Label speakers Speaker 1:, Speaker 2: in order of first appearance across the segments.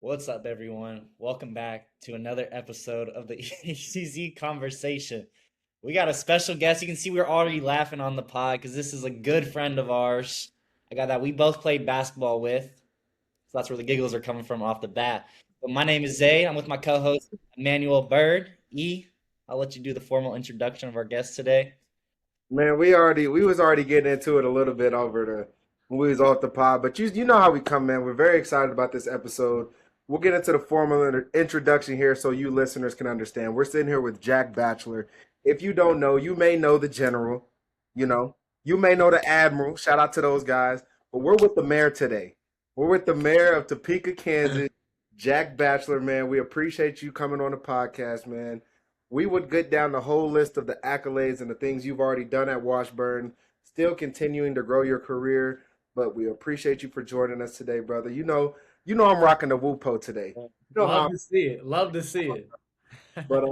Speaker 1: What's up, everyone? Welcome back to another episode of the ECZ Conversation. We got a special guest. You can see we're already laughing on the pod because this is a good friend of ours. I got that we both played basketball with. So that's where the giggles are coming from off the bat. But my name is Zay. I'm with my co-host Emmanuel Bird. I'll let you do the formal introduction of our guest today.
Speaker 2: Man, we was already getting into it a little bit over the when we was off the pod, but you know how we come, man. We're very excited about this episode. We'll get into the formal introduction here so you listeners can understand. We're sitting here with Jack Bachelor. If you don't know, you may know the general, you know, you may know the admiral. Shout out to those guys. But we're with the mayor today. We're with the mayor of Topeka, Kansas, Jack Bachelor, man. We appreciate you coming on the podcast, man. We would get down the whole list of the accolades and the things you've already done at Washburn, still continuing to grow your career. But we appreciate you for joining us today, brother. You know I'm rocking the Woopo today. You know
Speaker 3: Love
Speaker 2: how,
Speaker 3: to see it. Love to see it.
Speaker 2: but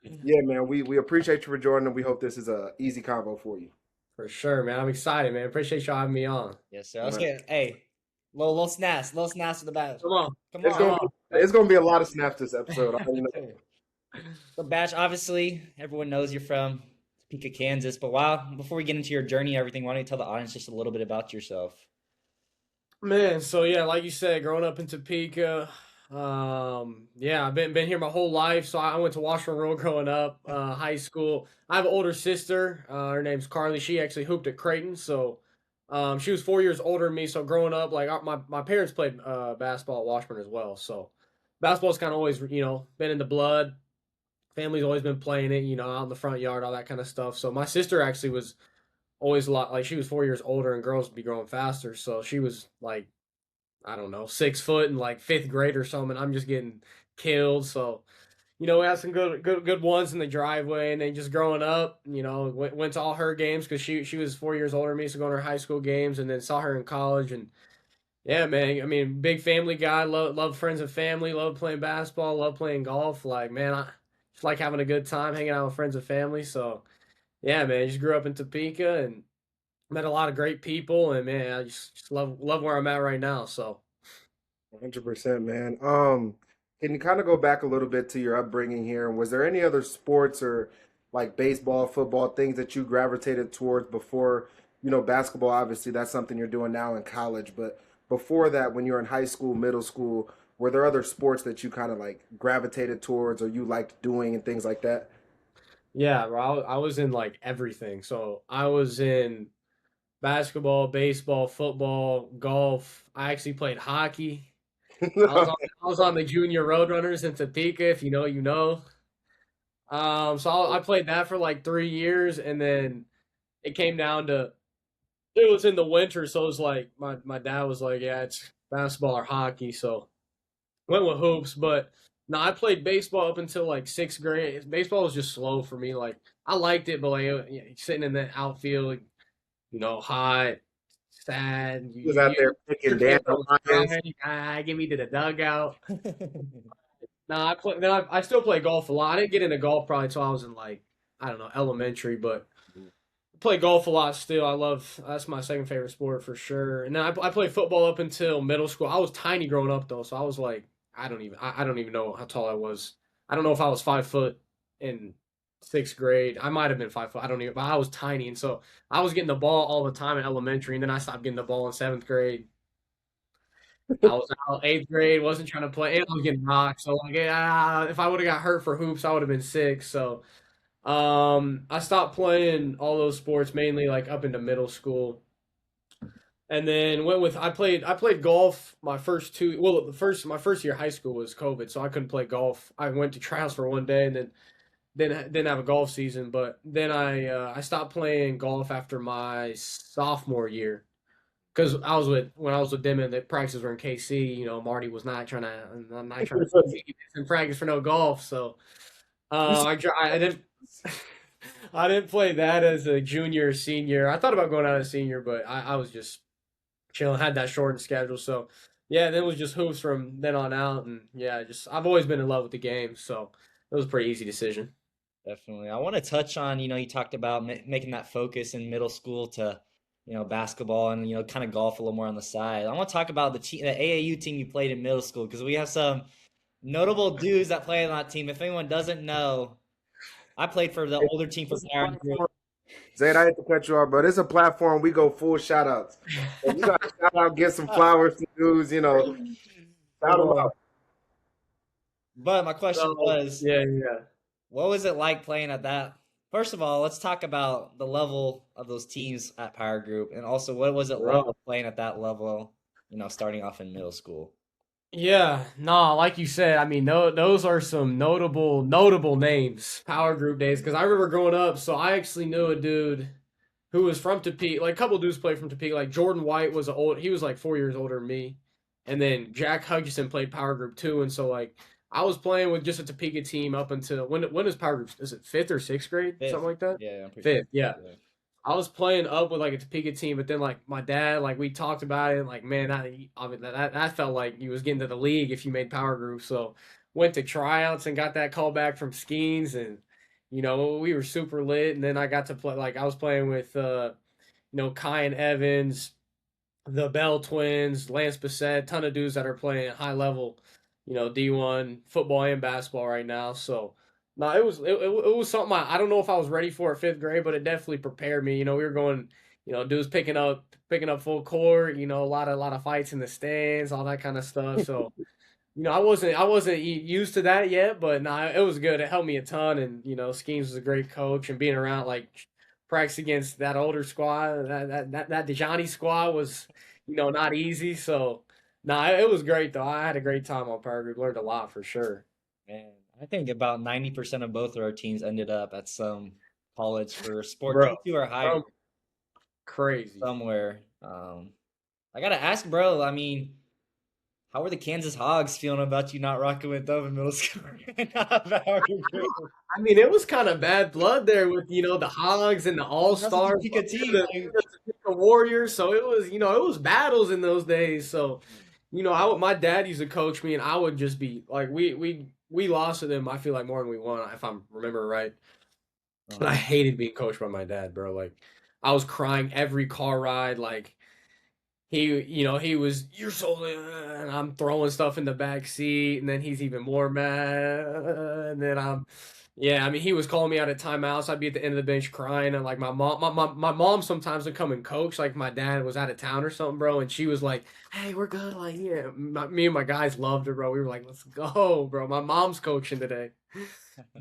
Speaker 2: yeah, man. We appreciate you for joining, and we hope this is a easy convo for you.
Speaker 3: For sure, man. I'm excited, man. Appreciate y'all having me on.
Speaker 1: Yes, sir. Let's
Speaker 2: Man.
Speaker 1: get little snaps to the bat.
Speaker 3: Come on.
Speaker 1: Come
Speaker 2: It's
Speaker 1: on.
Speaker 2: gonna
Speaker 3: Come
Speaker 2: be
Speaker 3: on.
Speaker 2: it's gonna be a lot of snaps this episode. I already know.
Speaker 1: So, Batch, obviously, everyone knows you're from Topeka, Kansas. But before we get into your journey and everything, why don't you tell the audience just a little bit about yourself?
Speaker 3: Man, so yeah, like you said, growing up in Topeka, yeah, I've been here my whole life. So I went to Washburn Road growing up, high school. I have an older sister. Her name's Carly. She actually hooped at Creighton. So she was 4 years older than me. So growing up, like my parents played basketball at Washburn as well. So basketball's kind of always, been in the blood. Family's always been playing it, out in the front yard, all that kind of stuff. So my sister actually was always a lot like she was 4 years older, and girls would be growing faster. So she was like, I don't know, 6 foot in like fifth grade or something. I'm just getting killed. So we had some good ones in the driveway, and then just growing up, went to all her games because she was 4 years older than me, so going to her high school games, and then saw her in college. And yeah, man, I mean, big family guy, love friends and family, love playing basketball, love playing golf. Like, man, I just like having a good time hanging out with friends and family. So yeah, man, I just grew up in Topeka and met a lot of great people, and man, I just love where I'm at right now. So
Speaker 2: 100%, man. Can you kind of go back a little bit to your upbringing here? And was there any other sports or like baseball, football, things that you gravitated towards before, basketball, obviously that's something you're doing now in college, but before that, when you were in high school, middle school, were there other sports that you kind of like gravitated towards or you liked doing and things like that?
Speaker 3: yeah, bro, I was in like everything. So I was in basketball, baseball, football, golf. I actually played hockey. I was on I was on the junior Roadrunners in Topeka. If you know, you know. So I played that for like 3 years, and then it came down to it was in the winter, so it was like my dad was like, yeah, it's basketball or hockey. So went with hoops, but no, I played baseball up until like sixth grade. Baseball was just slow for me. Like I liked it, but like sitting in the outfield, hot, sad.
Speaker 2: He was out there picking
Speaker 3: Your kid was
Speaker 2: dandelions.
Speaker 3: crying. Get me to the dugout. No, I play. Then I still play golf a lot. I didn't get into golf probably until I was in like I don't know elementary, but I play golf a lot still. That's my second favorite sport for sure. And then I played football up until middle school. I was tiny growing up though, so I was like I don't even know how tall I was. I don't know if I was 5 foot in sixth grade. I might have been 5 foot. I don't even. But I was tiny, and so I was getting the ball all the time in elementary, and then I stopped getting the ball in seventh grade. I was out eighth grade, wasn't trying to play, and I was getting rocked. So like, yeah, if I would have got hurt for hoops, I would have been sick. So I stopped playing all those sports mainly like up into middle school, and then went with I played golf my first two. Well, the first my first year of high school was COVID, so I couldn't play golf. I went to tryouts for one day, and then didn't have a golf season. But then I stopped playing golf after my sophomore year because when I was with them and the practices were in KC. Marty was not trying to see in practice for no golf. So
Speaker 2: You said
Speaker 3: I didn't I didn't play that as a junior or senior. I thought about going out as a senior, but I was just chilling. Had that shortened schedule, so yeah. Then it was just hoops from then on out, and yeah, just I've always been in love with the game, so it was a pretty easy decision.
Speaker 1: Definitely. I want to touch on, you talked about making that focus in middle school to, basketball and kind of golf a little more on the side. I want to talk about the AAU team you played in middle school because we have some notable dudes that play on that team. If anyone doesn't know, I played for the older team for Power Group.
Speaker 2: Zayd, I hate to cut you off, but it's a platform we go full shout outs. If you got to shout out, give some flowers to dudes, shout them out.
Speaker 1: But my question was,
Speaker 3: yeah.
Speaker 1: what was it like playing at that? First of all, let's talk about the level of those teams at Power Group, and also what was it like playing at that level, starting off in middle school?
Speaker 3: Yeah, nah, like you said, I mean, those are some notable names, Power Group days. Because I remember growing up, so I actually knew a dude who was from Topeka. Like a couple dudes played from Topeka. Like Jordan White was he was like 4 years older than me, and then Jack Hutchison played Power Group too. And so like I was playing with just a Topeka team up until when is Power Group? Is it fifth or sixth grade, something like that?
Speaker 1: Yeah, I'm pretty
Speaker 3: fifth.
Speaker 1: sure.
Speaker 3: Yeah. I was playing up with like a Topeka team, but then like my dad, like we talked about it, and like man, that felt like you was getting to the league if you made Power Group. So went to tryouts and got that call back from Skeens, and we were super lit. And then I got to play like I was playing with Kai and Evans, the Bell twins, Lance Bissett, ton of dudes that are playing at high level, D1 football and basketball right now. So. No, it was something I don't know if I was ready for at fifth grade, but it definitely prepared me. We were going, dudes picking up full court, a lot of fights in the stands, all that kind of stuff. So, I wasn't used to that yet, but no, it was good. It helped me a ton, and Skeens was a great coach, and being around like practice against that older squad, that DeJohnny squad was, not easy. So, no, it was great though. I had a great time on Power Group, learned a lot for sure.
Speaker 1: Man, I think about 90% of both of our teams ended up at some college for sport
Speaker 3: Bro,
Speaker 1: two or higher
Speaker 3: crazy.
Speaker 1: somewhere. I gotta ask, bro. I mean, how were the Kansas Hogs feeling about you not rocking with them in middle school?
Speaker 3: I mean, it was kind of bad blood there with the Hogs and the All Stars, the Warriors. So it was it was battles in those days. So my dad used to coach me, and I would just be like, we lost to them. I feel like more than we won, if I'm remembering right. But I hated being coached by my dad, bro. Like I was crying every car ride. Like he was, you're so, and I'm throwing stuff in the back seat, and then he's even more mad, and then yeah, I mean, he was calling me out at timeouts. I'd be at the end of the bench crying, and like my mom sometimes would come and coach. Like my dad was out of town or something, bro, and she was like, "Hey, we're good." Like, yeah, me and my guys loved her, bro. We were like, "Let's go, bro." My mom's coaching today,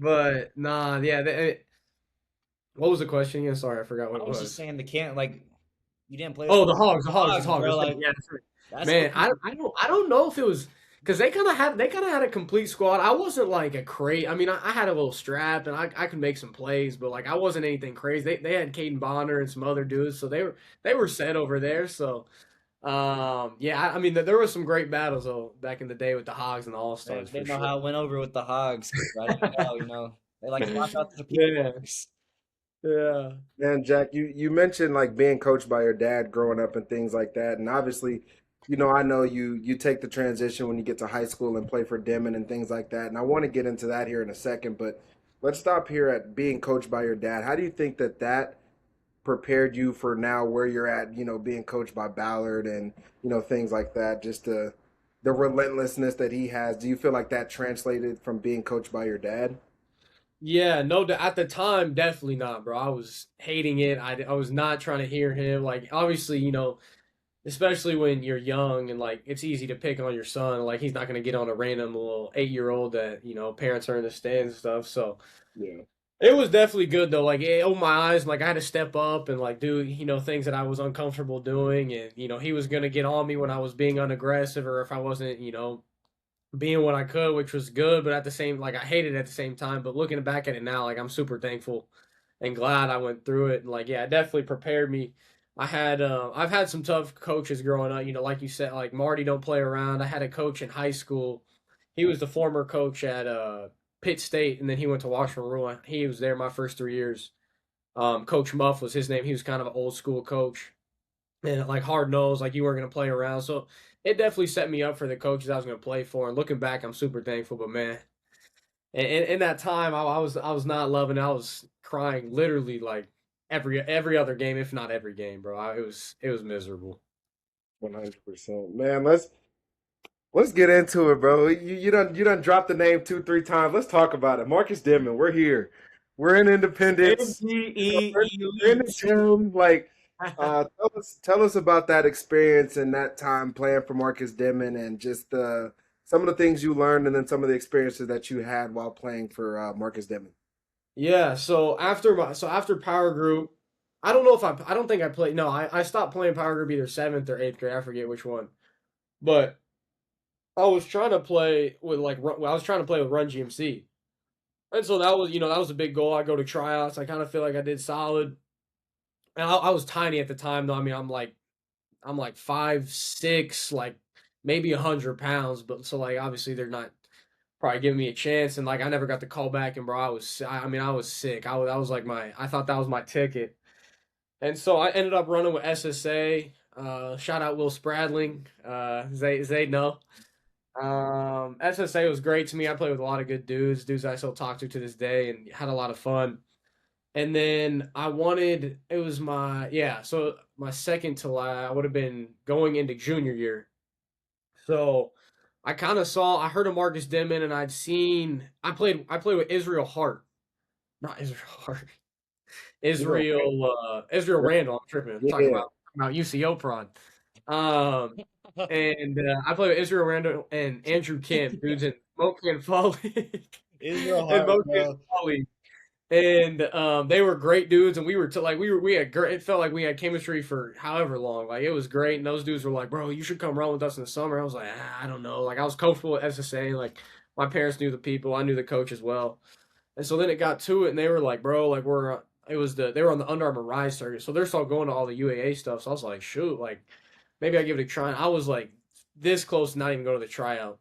Speaker 3: but nah, yeah. What was the question again? Sorry, I forgot what it was.
Speaker 1: I was just saying you didn't play.
Speaker 3: Oh, the Hogs,
Speaker 1: bro, like,
Speaker 3: yeah, that's right. Man, I don't know if it was because they kind of had a complete squad. I wasn't like a crazy. I mean, I had a little strap and I could make some plays, but like I wasn't anything crazy. They had Caden Bonner and some other dudes, so they were set over there. So, yeah, I mean, there was some great battles though back in the day with the Hogs and the All Stars.
Speaker 1: They know how it went over with the Hogs. I didn't know, they like to knock out the people.
Speaker 3: Yeah.
Speaker 2: And Jack, you mentioned like being coached by your dad growing up and things like that. And obviously, I know you take the transition when you get to high school and play for Denman and things like that. And I want to get into that here in a second, but let's stop here at being coached by your dad. How do you think that prepared you for now where you're at, being coached by Ballard and, things like that, just the relentlessness that he has? Do you feel like that translated from being coached by your dad?
Speaker 3: Yeah, no, at the time, definitely not, bro. I was hating it. I was not trying to hear him. Like, obviously, especially when you're young and like it's easy to pick on your son. Like, he's not gonna get on a random little 8-year-old that parents are in the stands and stuff. So
Speaker 2: yeah,
Speaker 3: it was definitely good though. Like, it opened my eyes. And, like, I had to step up and like do things that I was uncomfortable doing, and he was gonna get on me when I was being unaggressive or if I wasn't being what I could, which was good, but at the same, like I hated it at the same time. But looking back at it now, like I'm super thankful and glad I went through it. And like, yeah, it definitely prepared me. I've had some tough coaches growing up. Like you said, like Marty don't play around. I had a coach in high school. He was the former coach at Pitt State, and then he went to Washburn. He was there my first 3 years. Coach Muff was his name. He was kind of an old school coach, and like hard nosed, like you weren't gonna play around. So it definitely set me up for the coaches I was going to play for. And looking back, I'm super thankful. But man, in that time, I was not loving it. I was crying literally like every other game, if not every game, bro. It was miserable.
Speaker 2: 100%. Man, let's get into it, bro. You done dropped the name 2, 3 times. Let's talk about it. Marcus Denman, we're here. We're in Independence. We're in the
Speaker 3: MDE.
Speaker 2: gym. Like, tell us about that experience and that time playing for Marcus Denman and just some of the things you learned and then some of the experiences that you had while playing for Marcus Denman.
Speaker 3: Yeah, so after Power Group, I don't know if I don't think I played. No, I stopped playing Power Group either seventh or eighth grade. I forget which one. But I was trying to play with I was trying to play with Run GMC, and so that was a big goal. I go to tryouts. I kind of feel like I did solid, and I was tiny at the time though. I mean, I'm like 5'6", like maybe 100 pounds, but so like obviously they're not probably giving me a chance, and like I never got the call back, and bro, I mean I was sick. I was like I thought that was my ticket, and so I ended up running with SSA. Shout out Will Spradling. They know. SSA was great to me. I played with a lot of good dudes I still talk to this day, and had a lot of fun. And then it was so my second to last, I would have been going into junior year. So I heard of Marcus Denman, and I played with Israel Hart. Not Israel Hart. Israel Randall. I'm tripping. I'm talking
Speaker 2: Yeah.
Speaker 3: about UCO Prod. Um, and I played with Israel Randall and Andrew Kemp, dudes in Moke and Foley.
Speaker 1: Israel
Speaker 3: and
Speaker 1: Hart,
Speaker 3: Moke and
Speaker 1: bro.
Speaker 3: Foley. And they were great dudes, and we had great. It felt like we had chemistry for however long. Like it was great, and those dudes were like, "Bro, you should come run with us in the summer." I was like, I don't know. Like I was comfortable at SSA. Like my parents knew the people, I knew the coach as well. And so then it got to it, and they were like, "Bro, like they were on the Under Armour Rise circuit, so they're still going to all the UAA stuff." So I was like, "Shoot, like maybe I give it a try." And I was like this close to not even going to the tryout,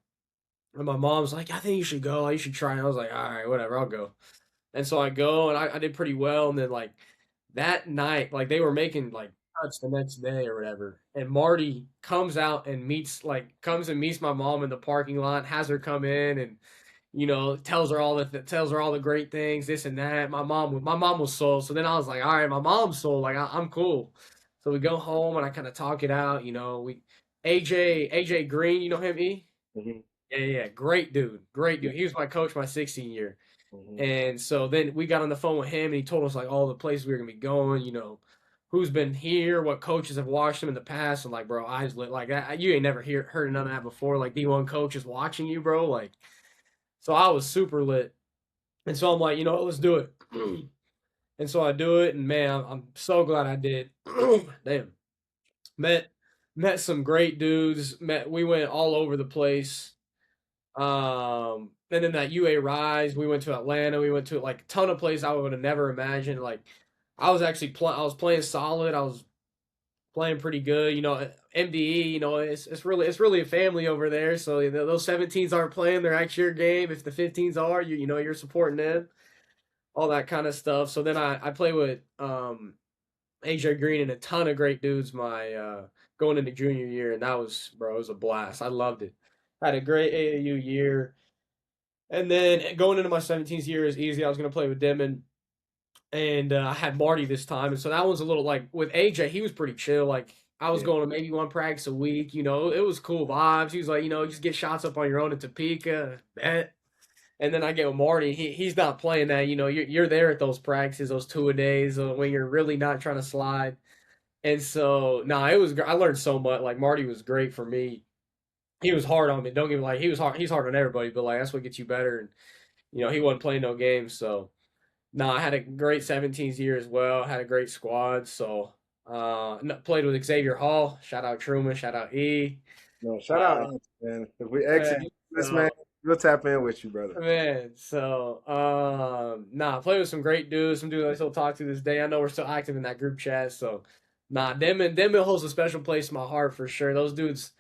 Speaker 3: and my mom's like, "I think you should go. Like, you should try." And I was like, "All right, whatever, I'll go." And so I go and I did pretty well. And then like that night, like they were making like cuts the next day or whatever. And Marty comes and meets my mom in the parking lot, has her come in and tells her all the great things, this and that. My mom was sold. So then I was like, all right, my mom's sold. Like I'm cool. So we go home and I kind of talk it out. We AJ Green, you know him, E?
Speaker 2: Mhm,
Speaker 3: Yeah, great dude, great dude. He was my coach my 16 year.
Speaker 2: mhm.
Speaker 3: And so then we got on the phone with him, and he told us like all the places we were gonna be going. Who's been here, what coaches have watched him in the past, and like, bro, eyes lit like that. You ain't never heard none of that before. Like D1 coaches watching you, bro. Like, so I was super lit, and so I'm like, let's do it. And so I do it, and man, I'm so glad I did. Damn, met met some great dudes. We went all over the place. And then that UA Rise, we went to Atlanta. We went to like a ton of places I would have never imagined. Like I was playing solid. I was playing pretty good. MDE. It's really a family over there. So those 17s aren't playing. They're actually your game. If the 15s are, you're supporting them. All that kind of stuff. So then I play with AJ Green and a ton of great dudes. Going into junior year, and it was a blast. I loved it. Had a great AAU year. And then going into my 17th year is easy. I was going to play with Denman, and I had Marty this time. And so that one's a little like with AJ, he was pretty chill. Like I was
Speaker 2: Yeah.
Speaker 3: going to maybe one practice a week. It was cool vibes. He was like, just get shots up on your own in Topeka. Bet. And then I get with Marty. He's not playing that. You're there at those practices, those 2-a-days when you're really not trying to slide. And so, it was. I learned so much. Like Marty was great for me. He was hard on me. Don't get me like he was hard. He's hard on everybody, but like that's what gets you better. And he wasn't playing no games. So I had a great 17th year as well. Had a great squad. So played with Xavier Hall. Shout out Truman. Shout out E.
Speaker 2: No, shout out,
Speaker 3: Uh,
Speaker 2: Ants, man. If we
Speaker 3: man,
Speaker 2: execute this, man,
Speaker 3: so
Speaker 2: we'll tap in with you, brother.
Speaker 3: man, so played with some great dudes. Some dudes I still talk to this day. I know we're still active in that group chat. So Denman holds a special place in my heart for sure. Those dudes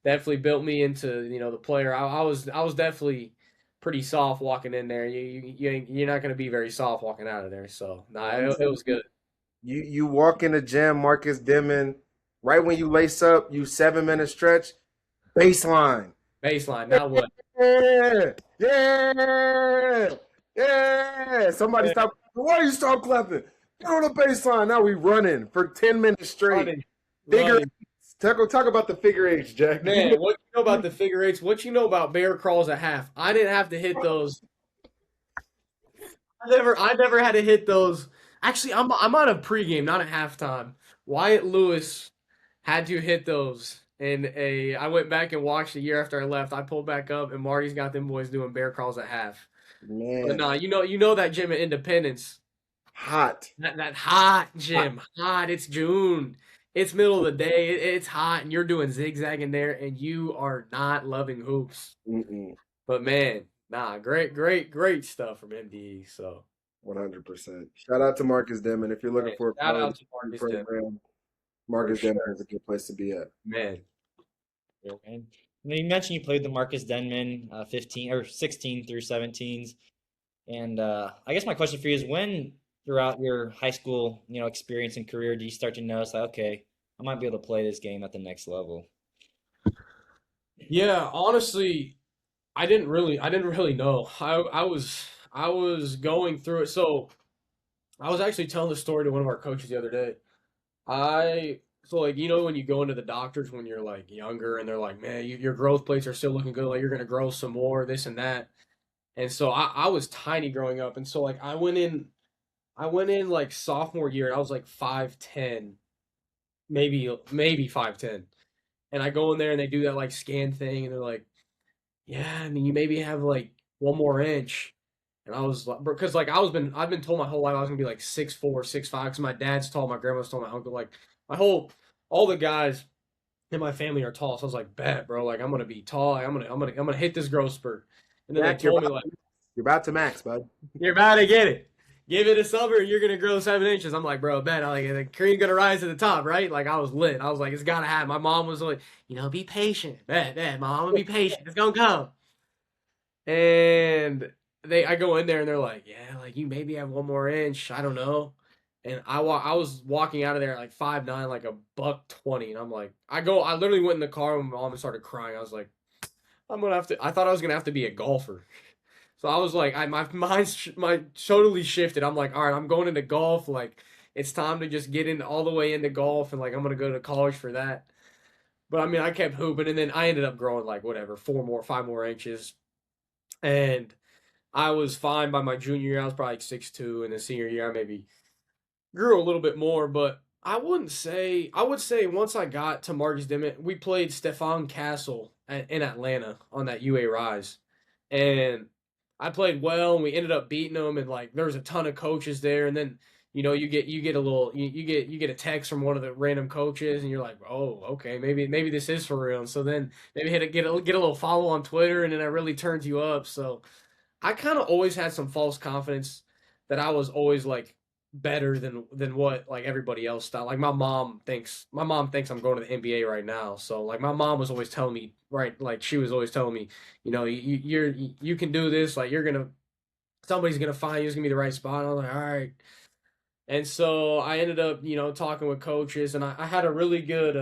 Speaker 3: definitely built me into the player. I was definitely pretty soft walking in there. You're not gonna be very soft walking out of there. So it was good.
Speaker 2: You walk in the gym, Marcus Denman, right when you lace up, you 7 minute stretch, baseline.
Speaker 3: Baseline, now what?
Speaker 2: Yeah, yeah, yeah. Somebody stop. Why you stop clapping? Get on the baseline. Now we running for 10 minutes straight.
Speaker 3: Running,
Speaker 2: Figure
Speaker 3: running.
Speaker 2: eights. Talk about the figure eights, Jack.
Speaker 3: Man, what you know about the figure eights? What you know about bear crawls at half? I didn't have to hit those. I never had to hit those. Actually, I'm on a pregame, not at halftime. Wyatt Lewis had to hit those. I went back and watched the year after I left. I pulled back up, and Marty's got them boys doing bear crawls at half. But
Speaker 2: Man,
Speaker 3: nah, you know that gym at Independence,
Speaker 2: hot.
Speaker 3: that hot gym, hot. It's June, it's middle of the day, it's hot, and you're doing zigzagging there, and you are not loving hoops.
Speaker 2: Mm-mm.
Speaker 3: But man, nah, great stuff from MDE. So
Speaker 2: 100%. Shout out to Marcus Denman. If you're looking
Speaker 3: man,
Speaker 2: for a
Speaker 3: shout
Speaker 2: pro
Speaker 3: out to Marcus Denman
Speaker 2: program,
Speaker 3: for
Speaker 2: Marcus Denman
Speaker 3: sure,
Speaker 2: is a good place to be at.
Speaker 3: man.
Speaker 1: And you mentioned you played the Marcus Denman 15 or 16 through 17s. And I guess my question for you is when throughout your high school, experience and career, do you start to notice that, okay, I might be able to play this game at the next level?
Speaker 3: Yeah, honestly, I didn't really know. I was going through it. So I was actually telling the story to one of our coaches the other day. So like when you go into the doctors when you're like younger and they're like, man, your growth plates are still looking good, like you're gonna grow some more, this and that. And so I was tiny growing up, and so like I went in like sophomore year, and I was like 5'10", maybe 5'10", and I go in there and they do that like scan thing, and they're like, yeah, I mean you maybe have like 1 more inch. And I was like, because like I've been told my whole life I was gonna be like 6'4", 6'5", because my dad's tall, my grandma's tall, my uncle, like my whole all the guys in my family are tall. So I was like, bet, bro, like I'm gonna be tall, like, I'm gonna hit this growth spurt. And then they
Speaker 2: Jack,
Speaker 3: told me like,
Speaker 2: you're about to max, bud.
Speaker 3: you're about to get it. Give it a summer, and you're gonna grow 7 inches. I'm like, bro, bet. I'm like, the cream gonna rise to the top, right? Like I was lit. I was like, it's gotta happen. My mom was like, be patient. Bet, mom, I'm gonna be patient. It's gonna come. And I go in there and they're like, yeah, like you maybe have 1 more inch. I don't know. And I was walking out of there at like 5'9", like a buck 20, and I'm like, I literally went in the car with my mom and started crying. I was like, I thought I was gonna have to be a golfer. So I was like, my mind, my totally shifted. I'm like, all right, I'm going into golf. Like, it's time to just get in all the way into golf, and like I'm gonna go to college for that. But I mean, I kept hooping, and then I ended up growing like whatever, 5 more inches, and I was fine by my junior year. I was probably like 6'2", and the senior year I maybe grew a little bit more. But I wouldn't say. I would say once I got to Marcus Dimmitt, we played Stefan Castle in Atlanta on that UA Rise, and I played well, and we ended up beating them. And like there was a ton of coaches there, and then you get a little you get a text from one of the random coaches, and you're like, oh, okay, maybe this is for real. And so then maybe get a little follow on Twitter, and then it really turns you up. So I kind of always had some false confidence that I was always like better than what like everybody else thought. Like my mom thinks I'm going to the NBA right now. So like my mom was always telling me, right, like she was always telling me, you can do this, like somebody's gonna find you, it's gonna be the right spot. And I was like, all right. And so I ended up, talking with coaches, and I had a really good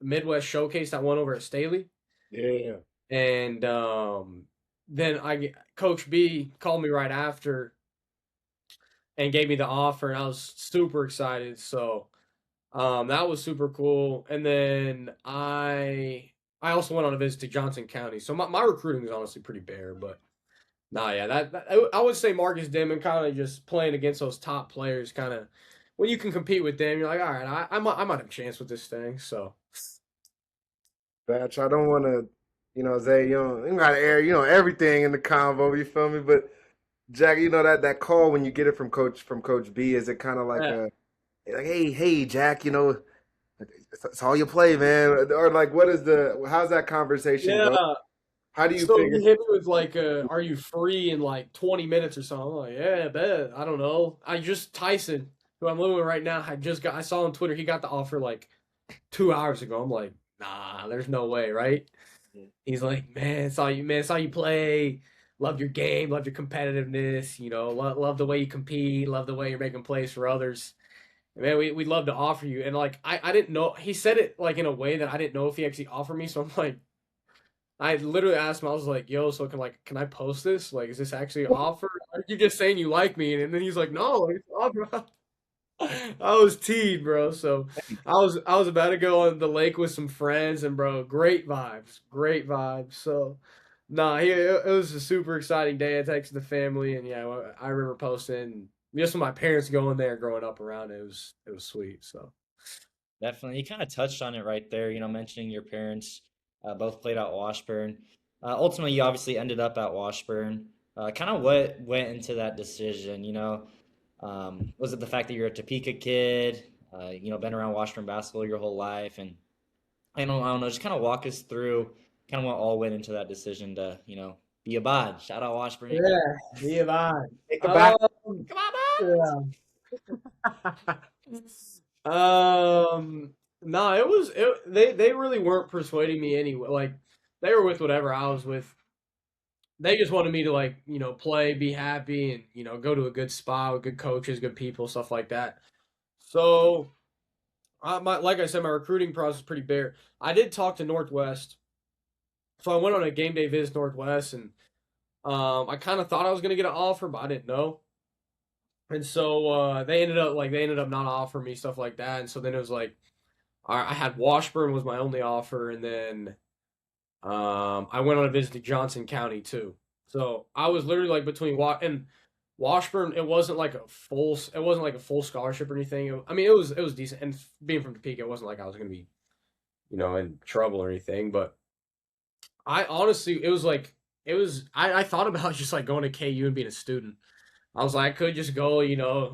Speaker 3: Midwest showcase that went over at Staley.
Speaker 2: Yeah.
Speaker 3: And then Coach B called me right after and gave me the offer, and I was super excited. So that was super cool. And then I also went on a visit to Johnson County. So my recruiting is honestly pretty bare, but nah, yeah, I would say Marcus Dimon kind of just playing against those top players, kind of when you can compete with them, you're like, all right, I might have a chance with this thing. So
Speaker 2: Batch, I don't want to, Zay, you got to air, everything in the convo. You feel me? But Jack, that call when you get it from Coach B, is it kind of like
Speaker 3: yeah.
Speaker 2: like, hey, Jack, it's all you play, man, or like, how's that conversation go?
Speaker 3: Yeah.
Speaker 2: How do you
Speaker 3: So
Speaker 2: figure?
Speaker 3: he hit me with like, "Are you free in like 20 minutes or something?" I'm like, "Yeah, I bet." I don't know. Tyson, who I'm living with right now, I saw on Twitter he got the offer like 2 hours ago. I'm like, nah, there's no way, right? He's like, man, saw you play. Love your game, love your competitiveness. Love the way you compete, love the way you're making plays for others. And man, we'd love to offer you. And like, I didn't know. He said it like in a way that I didn't know if he actually offered me. So I'm like. I literally asked him, I was like, yo, so can I post this? Like, is this actually an offer? Are you just saying you like me? And then he's like, no, it's an offer. I was teed, bro. So I was about to go on the lake with some friends, and bro, great vibes, great vibes. So, nah, it was a super exciting day. I texted the family, and yeah, I remember posting just with my parents going there, growing up around it. It was sweet. So
Speaker 1: Definitely. You kind of touched on it right there, mentioning your parents both played at Washburn. Ultimately, you obviously ended up at Washburn. Kind of what went into that decision, was it the fact that you're a Topeka kid, been around Washburn basketball your whole life? And I don't know, just kind of walk us through kind of what all went into that decision to, be a bod. Shout out Washburn Eagles.
Speaker 3: yeah, be alive.
Speaker 2: Take it back.
Speaker 3: Um,
Speaker 1: Come on,
Speaker 3: yeah. No, they really weren't persuading me anyway. Like they were with whatever I was with. They just wanted me to like, play, be happy, and go to a good spot with good coaches, good people, stuff like that. So, like I said, my recruiting process is pretty bare. I did talk to Northwest, so I went on a game day visit to Northwest, and I kind of thought I was gonna get an offer, but I didn't know. And so they ended up not offering me stuff like that. And so then it was like I had Washburn was my only offer, and then I went on a visit to Johnson County too. So I was literally like between and Washburn. It wasn't like a full scholarship or anything. I mean, it was decent. And being from Topeka, it wasn't like I was gonna be in trouble or anything. But I honestly, it was like it was. I thought about just like going to KU and being a student. I was like, I could just go,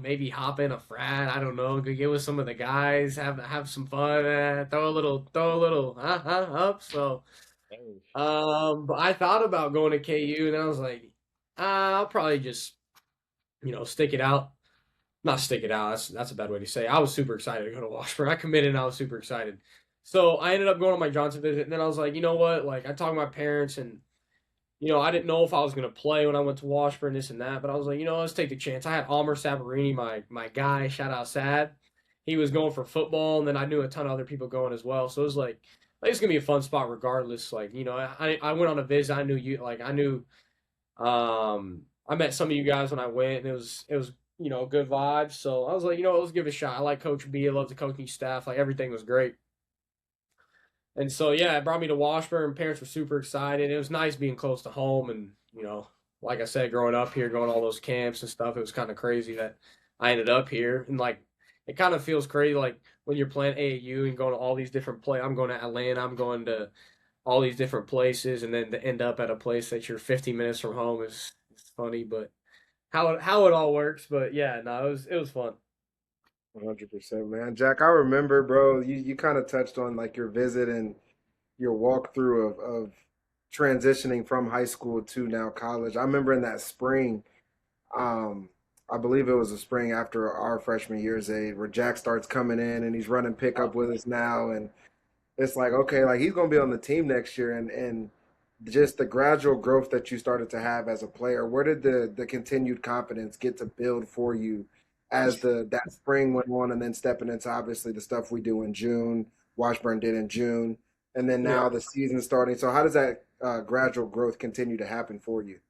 Speaker 3: maybe hop in a frat. I don't know, go get with some of the guys, have some fun, throw a little up. So,
Speaker 1: baby.
Speaker 3: but I thought about going to KU, and I was like, I'll probably just, stick it out. Not stick it out. That's a bad way to say it. I was super excited to go to Washburn. I committed, and I was super excited. So I ended up going on my Johnson visit, and then I was like, you know what? Like, I talked to my parents, and I didn't know if I was gonna play when I went to Washburn, this and that, but I was like, let's take the chance. I had Almer Sabarini, my guy, shout out Sad. He was going for football, and then I knew a ton of other people going as well. So it was like it's gonna be a fun spot regardless. Like, I went on a visit. I knew you, like I knew, I met some of you guys when I went, and it was good vibes. So I was like, let's give it a shot. I like Coach B. I love the coaching staff. Like everything was great. And so yeah, it brought me to Washburn. Parents were super excited. It was nice being close to home, and like I said, growing up here, going to all those camps and stuff, it was kind of crazy that I ended up here. And like, it kind of feels crazy, like when you're playing AAU and going to all these different play. I'm going to Atlanta. I'm going to all these different places, and then to end up at a place that you're 50 minutes from home is funny, but how it all works. But yeah, no, it was fun.
Speaker 2: 100%, man. Jack, I remember, bro, you kind of touched on like your visit and your walkthrough of transitioning from high school to now college. I remember in that spring, um, I believe it was the spring after our freshman year's aid, where Jack starts coming in and he's running pickup with us now, and it's like, okay, like he's gonna be on the team next year, and just the gradual growth that you started to have as a player. Where did the continued confidence get to build for you as that spring went on, and then stepping into obviously the stuff we do in June, Washburn did in June, and then
Speaker 3: Yeah.
Speaker 2: now the season starting. So how does that gradual growth continue to happen for you?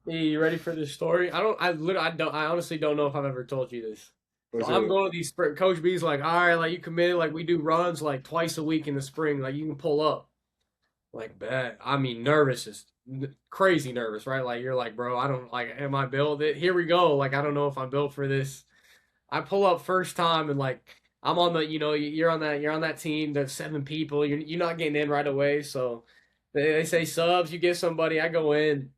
Speaker 3: You ready for this story? I honestly don't know if I've ever told you this. So
Speaker 2: Was
Speaker 3: I'm
Speaker 2: it
Speaker 3: going to these spring. Coach B's like, all right, like you committed, like we do runs like twice a week in the spring, like you can pull up. Like, bet. I mean, nervous is crazy nervous, right? Like you're like, bro, I don't like, am I built? Here we go. Like I don't know if I'm built for this. I pull up first time and like I'm on the, you're on that team. There's 7 people. You're not getting in right away. So they say subs. You get somebody. I go in.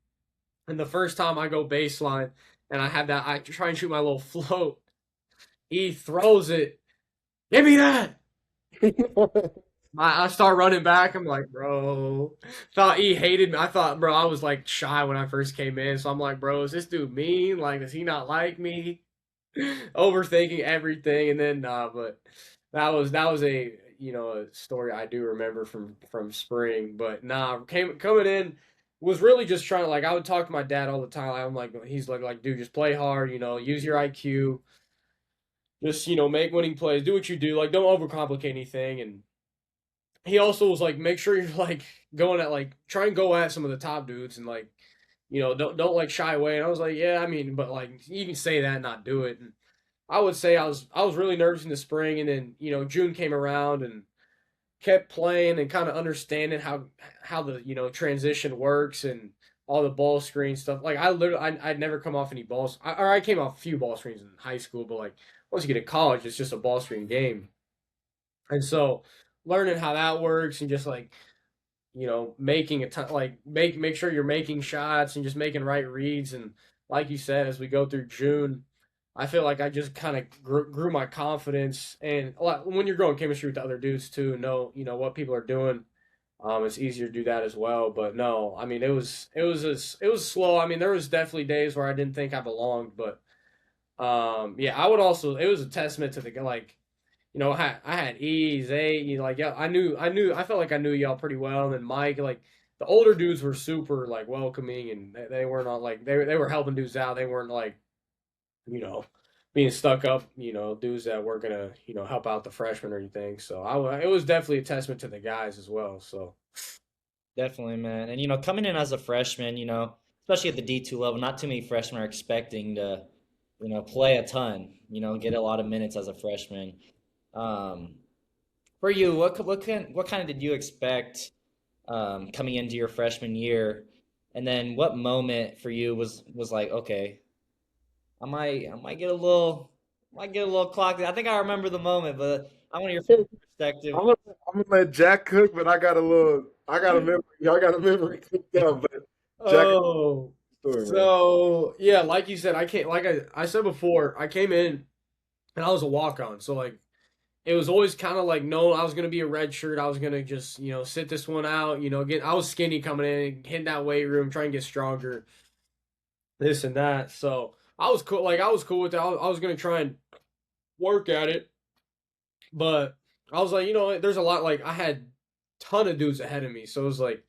Speaker 3: And the first time I go baseline and I try and shoot my little float. He throws it. Give me that. I start running back. I'm like, bro. Thought he hated me. I thought, bro, I was like shy when I first came in. So I'm like, bro, is this dude mean? Like, does he not like me? Overthinking everything. And then, nah, but that was a story I do remember from spring. But nah, coming in was really just trying to like I would talk to my dad all the time. I'm like he's like dude, just play hard, use your IQ, just make winning plays, do what you do, like don't overcomplicate anything. And he also was like, make sure you're like going at like try and go at some of the top dudes and like don't like shy away. And I was like, yeah, I mean, but like you can say that and not do it. I would say I was really nervous in the spring, and then June came around and kept playing and kind of understanding how the transition works and all the ball screen stuff. Like I'd never come off any balls, or I came off a few ball screens in high school, but like once you get to college, it's just a ball screen game. And so learning how that works and just like making a ton, like make sure you're making shots and just making right reads. And like you said, as we go through June, I feel like I just kind of grew my confidence. And a lot, when you're growing chemistry with the other dudes too, know what people are doing. It's easier to do that as well. But no, I mean it was slow. I mean there was definitely days where I didn't think I belonged, but yeah, I would also it was a testament to the like I had E, Zay, like yeah, I felt like I knew y'all pretty well, and then Mike, like the older dudes were super like welcoming, and they weren't all like they were helping dudes out. They weren't like you know being stuck up, dudes that were gonna help out the freshmen or anything. So it was definitely a testament to the guys as well. So
Speaker 1: Definitely, man. And coming in as a freshman, especially at the D2 level, not too many freshmen are expecting to, play a ton, get a lot of minutes as a freshman. Um, for you, what kind of did you expect coming into your freshman year? And then what moment for you was like, okay, I might get a little clocked. I think I remember the moment, but I want your perspective.
Speaker 2: I'm gonna let Jack cook, but I got a memory. Y'all got a memory cooked up, but Jack,
Speaker 3: oh,
Speaker 2: story, man.
Speaker 3: so yeah, like you said, I can't like I said before, I came in and I was a walk on. So like it was always kind of like no, I was gonna be a red shirt. I was gonna just sit this one out. Get I was skinny coming in, hitting that weight room, trying to get stronger, this and that. So I was cool. Like I was cool with that. I was gonna try and work at it, but I was like, there's a lot. Like I had ton of dudes ahead of me, so it was like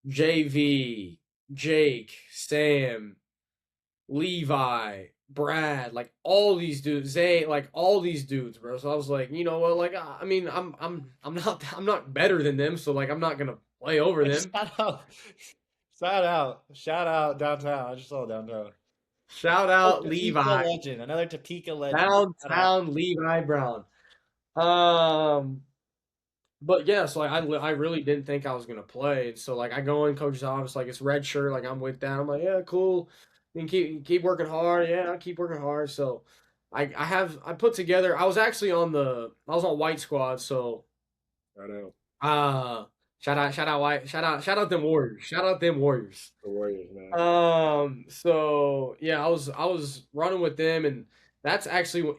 Speaker 3: JV, Jake, Sam, Levi, Brad, like all these dudes, Zay, like all these dudes, bro. So I was like, you know what, like I mean, I'm not better than them, so like I'm not gonna play over them.
Speaker 1: Shout out, shout out downtown. I just saw downtown.
Speaker 3: Shout
Speaker 1: Oh,
Speaker 3: out
Speaker 1: Topeka
Speaker 3: Levi,
Speaker 1: legend, another Topeka legend. Shout out.
Speaker 3: downtown Levi Brown. Um, but yeah, so like I really didn't think I was gonna play. So like I go in coach's office, like it's red shirt, like I'm with that. I'm like, yeah, cool. And keep working hard. Yeah, I keep working hard. So I put together. I was on white squad. So
Speaker 2: I know
Speaker 3: uh shout out white shout out them Warriors. Shout out them Warriors.
Speaker 2: the Warriors, man.
Speaker 3: So yeah, I was running with them, and that's when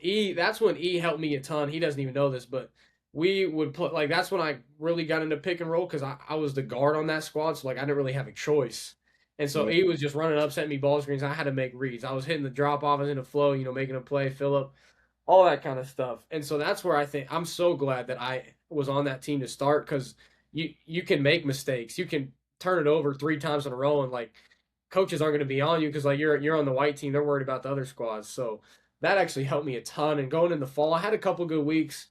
Speaker 3: E helped me a ton. He doesn't even know this, but we would put like that's when I really got into pick and roll because I was the guard on that squad, so like I didn't really have a choice. And so
Speaker 2: Yeah.
Speaker 3: E was just running up, setting me ball screens. I had to make reads. I was hitting the drop off, I was in the flow, making a play, fill up, all that kind of stuff. And so that's where I think I'm so glad that I was on that team to start because you can make mistakes. You can turn it over 3 times in a row, and like coaches aren't going to be on you because like you're on the white team. They're worried about the other squads. So that actually helped me a ton. And going in the fall, I had a couple good weeks,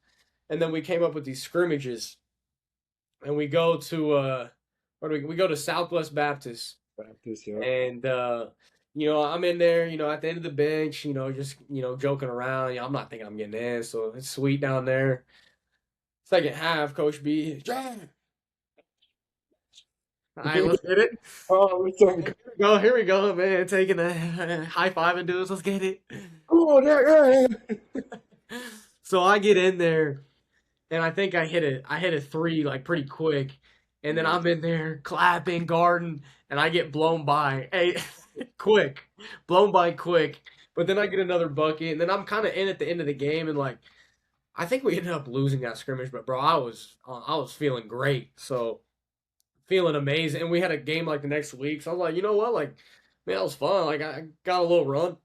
Speaker 3: and then we came up with these scrimmages, and we go to where do we go to Southwest Baptist,
Speaker 2: Baptist, yeah.
Speaker 3: and I'm in there, at the end of the bench, just joking around. I'm not thinking I'm getting in, so it's sweet down there. Second half, Coach B, Jack. All right, let's get it.
Speaker 2: Oh, it's so good.
Speaker 3: Here we go, man. Taking a high five and dudes. Let's get it.
Speaker 2: Oh, yeah.
Speaker 3: So I get in there, and I think I hit a three like pretty quick, and then I'm in there clapping, guarding, and I get blown by. Hey, quick, blown by quick. But then I get another bucket, and then I'm kind of in at the end of the game, and like I think we ended up losing that scrimmage, but bro, I was feeling great. So feeling amazing. And we had a game like the next week. So I was like, you know what? Like, man, that was fun. Like I got a little run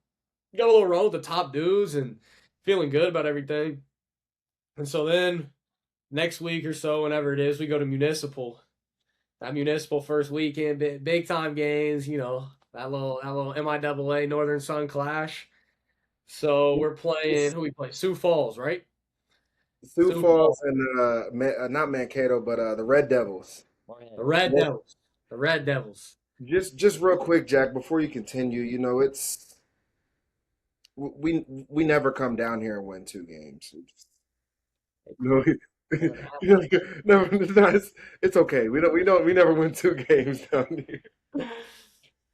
Speaker 3: with the top dudes and feeling good about everything. And so then next week or so, whenever it is, we go to municipal. That municipal first weekend, big time games, that little MIAA Northern Sun clash. So we're playing who we play? Sioux Falls, right?
Speaker 2: Sioux
Speaker 3: Sioux
Speaker 2: Falls
Speaker 3: Falls.
Speaker 2: and not Mankato, but the Red Devils.
Speaker 3: The Red
Speaker 2: Well,
Speaker 3: Devils. The Red Devils.
Speaker 2: just real quick, Jack, before you continue, we never come down here and win 2 games. No,
Speaker 3: Never happened.
Speaker 2: no, it's okay. We never win 2 games down here.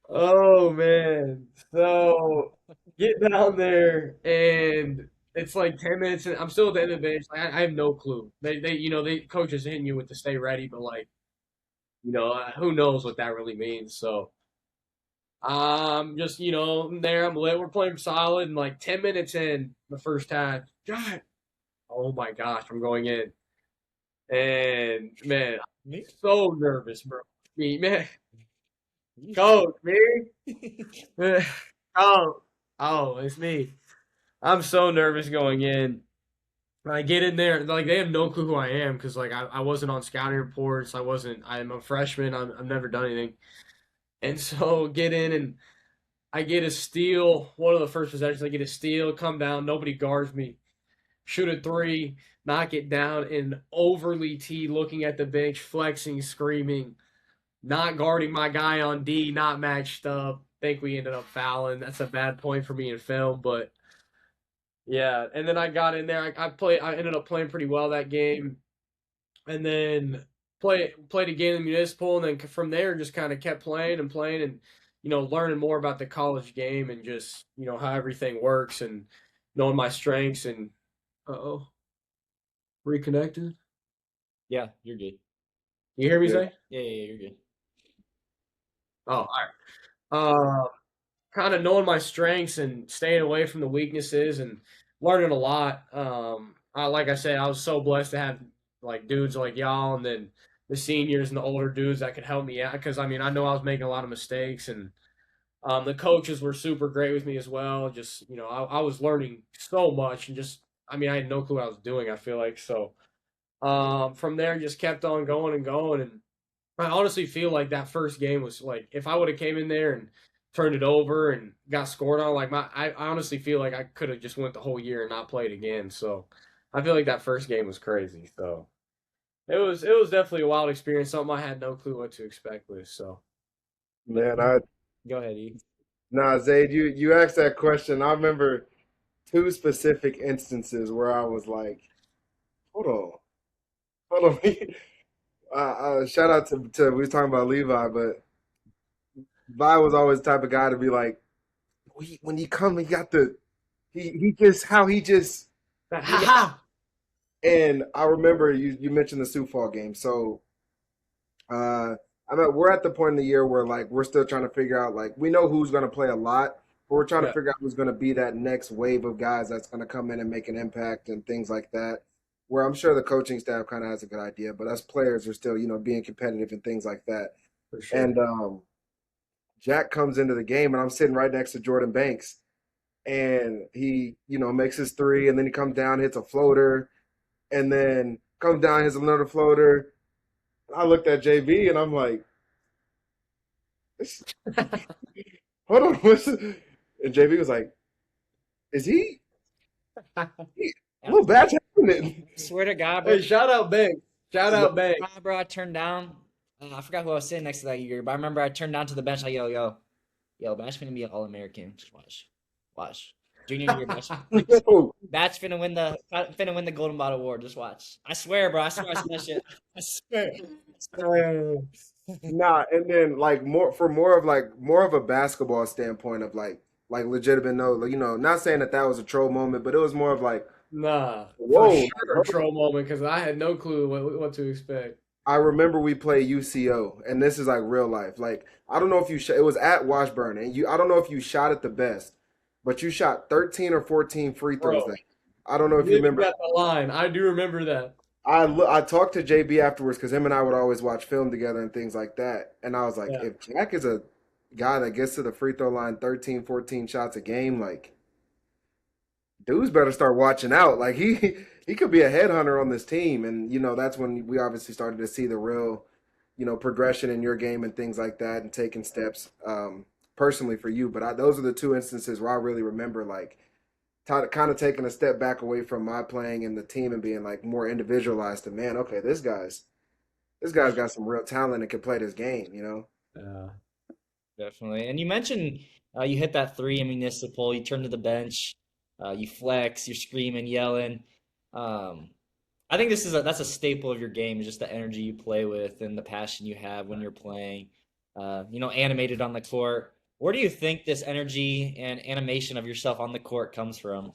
Speaker 3: Oh man. So get down there and it's like 10 minutes and I'm still at the end of the bench. Like I have no clue. They coaches hitting you with to stay ready, but like, who knows what that really means. So just, there I'm lit. We're playing solid and like 10 minutes in the first half. God, oh my gosh, I'm going in. And man,
Speaker 1: Me?
Speaker 3: I'm so nervous, bro. Me, man,
Speaker 1: You
Speaker 3: coach, me.
Speaker 1: should.
Speaker 3: Oh, oh, it's me. I'm so nervous going in. When I get in there, like they have no clue who I am because like I wasn't on scouting reports. I'm a freshman. I've never done anything. And so get in and I get a steal. One of the first possessions, I get a steal, come down, nobody guards me. Shoot a three, knock it down, and overly T looking at the bench, flexing, screaming, not guarding my guy on D, not matched up. Think we ended up fouling. That's a bad point for me in film, but yeah. And then I got in there. I ended up playing pretty well that game, and then played again in municipal, and then from there just kind of kept playing and playing, and learning more about the college game and just how everything works and knowing my strengths and oh reconnected.
Speaker 1: Yeah, you're good.
Speaker 3: You hear me
Speaker 2: Good.
Speaker 3: say?
Speaker 1: Yeah, you're good.
Speaker 3: Oh, all right. Kind of knowing my strengths and staying away from the weaknesses and learning a lot. Like I said, I was so blessed to have like dudes like y'all and then the seniors and the older dudes that could help me out because I mean I know I was making a lot of mistakes and the coaches were super great with me as well. Just I was learning so much and just I mean I had no clue what I was doing. I feel like so. From there, just kept on going and going and I honestly feel like that first game was like if I would have came in there and turned it over and got scored on, like I honestly feel like I could have just went the whole year and not played again. So I feel like that first game was crazy. So it was definitely a wild experience, something I had no clue what to expect with. So
Speaker 2: Man, I
Speaker 1: Go ahead, E.
Speaker 2: nah, Zayd, you asked that question. I remember 2 specific instances where I was like, hold on, hold on. Shout out to we was talking about Levi, but Vi was always the type of guy to be like, when he come, he got he just how he just
Speaker 3: ha
Speaker 2: he
Speaker 3: ha.
Speaker 2: and I remember you mentioned the Sioux Fall game, so uh, we're at the point in the year where like we're still trying to figure out like we know who's going to play a lot, but we're trying to
Speaker 3: Yeah,
Speaker 2: figure out who's going to be that next wave of guys that's going to come in and make an impact and things like that. Where I'm sure the coaching staff kind of has a good idea, but us players are still being competitive and things like that.
Speaker 3: for sure.
Speaker 2: And Jack comes into the game, and I'm sitting right next to Jordan Banks, and he makes his three, and then he comes down, hits a floater, and then comes down, hits another floater. I looked at JB, and I'm like, hold on, and JB was like, is he a little bad happening?
Speaker 1: Swear to God, bro.
Speaker 3: Hey, shout out Banks. Shout out Banks.
Speaker 1: Bro, I turned down. I forgot who I was sitting next to that year, but I remember I turned down to the bench like, yo, Batch finna be an All-American. Just watch. Junior year, Batch.
Speaker 2: No.
Speaker 1: Batch finna win the Golden Ball Award. Just watch. I swear, bro. I swear I said that shit. I swear.
Speaker 2: Nah, and then like more of a basketball standpoint of like legitimate no, not saying that was a troll moment, but it was more of like,
Speaker 3: Nah, for
Speaker 2: whoa.
Speaker 3: sure a troll moment because I had no clue what to expect.
Speaker 2: I remember we played UCO, and this is like real life. Like I don't know if it was at Washburn, and I don't know if you shot it the best, but you shot 13 or 14 free throws.
Speaker 3: Bro,
Speaker 2: I don't know if you
Speaker 3: living
Speaker 2: remember.
Speaker 3: at the line. I do remember that.
Speaker 2: I talked to JB afterwards because him and I would always watch film together and things like that. And I was like,
Speaker 3: Yeah,
Speaker 2: if Jack is a guy that gets to the free throw line 13, 14 shots a game, like dudes better start watching out. Like he could be a headhunter on this team. And that's when we obviously started to see the real, progression in your game and things like that and taking steps personally for you. But those are the 2 instances where I really remember like kind of taking a step back away from my playing and the team and being like more individualized to man, okay, this guy's got some real talent and can play this game.
Speaker 3: yeah.
Speaker 1: Definitely. And you mentioned You hit that three in municipal, you turn to the bench, you flex, you're screaming, yelling. Um, I think that's a staple of your game, is just the energy you play with and the passion you have when you're playing. Animated on the court. Where do you think this energy and animation of yourself on the court comes from?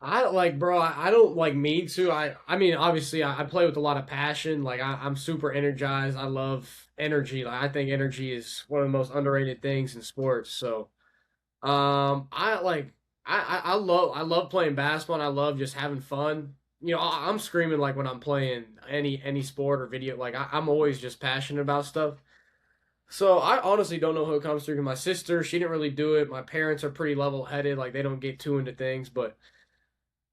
Speaker 3: I don't like, bro. I don't like mean to. I mean, obviously, I play with a lot of passion. Like, I'm super energized. I love energy. Like, I think energy is one of the most underrated things in sports. So, I like, I love playing basketball. And I love just having fun. I'm screaming like when I'm playing any sport or video. Like, I'm always just passionate about stuff. So I honestly don't know who it comes through. 'Cause my sister, she didn't really do it. My parents are pretty level headed. Like, they don't get too into things, but.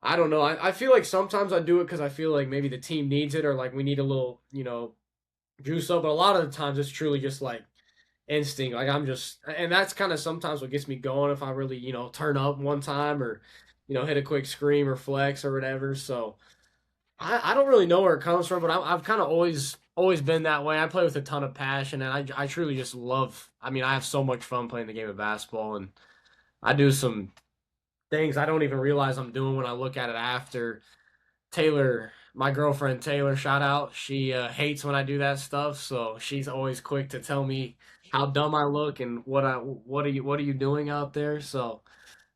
Speaker 3: I don't know. I feel like sometimes I do it because I feel like maybe the team needs it or like we need a little, juice up. But a lot of the times it's truly just like instinct. Like I'm just, and that's kind of sometimes what gets me going if I really, turn up one time or, hit a quick scream or flex or whatever. So I don't really know where it comes from, but I've kind of always been that way. I play with a ton of passion and I truly just love, I mean, I have so much fun playing the game of basketball and I do some things I don't even realize I'm doing when I look at it after. Taylor, my girlfriend Taylor, shout out. She hates when I do that stuff, so she's always quick to tell me how dumb I look and what are you doing out there. So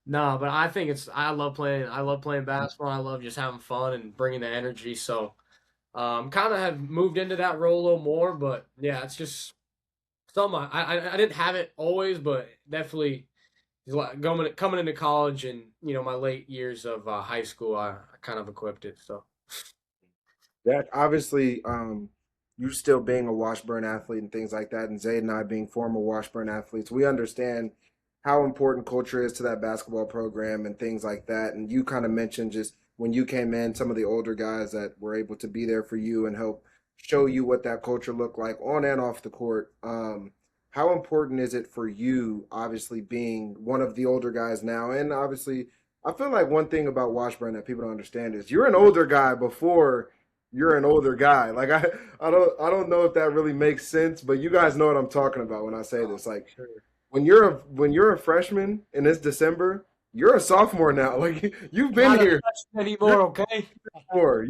Speaker 3: no, but I think it's I love playing basketball. I love just having fun and bringing the energy. So kind of have moved into that role a little more, but yeah, it's just something I didn't have it always, but definitely going coming into college and my late years of high school, I kind of equipped it. So
Speaker 2: That obviously, you still being a Washburn athlete and things like that, and Zayd and I being former Washburn athletes, we understand how important culture is to that basketball program and things like that. And you kind of mentioned just when you came in, some of the older guys that were able to be there for you and help show you what that culture looked like on and off the court. How important is it for you, obviously being one of the older guys now, and obviously, I feel like one thing about Washburn that people don't understand is you're an older guy before you're an older guy. Like I don't know if that really makes sense, but you guys know what I'm talking about when I say this. Like
Speaker 3: sure.
Speaker 2: when you're a freshman and it's December, you're a sophomore now. Like you've been
Speaker 3: Not a
Speaker 2: here
Speaker 3: freshman anymore, okay?
Speaker 2: before,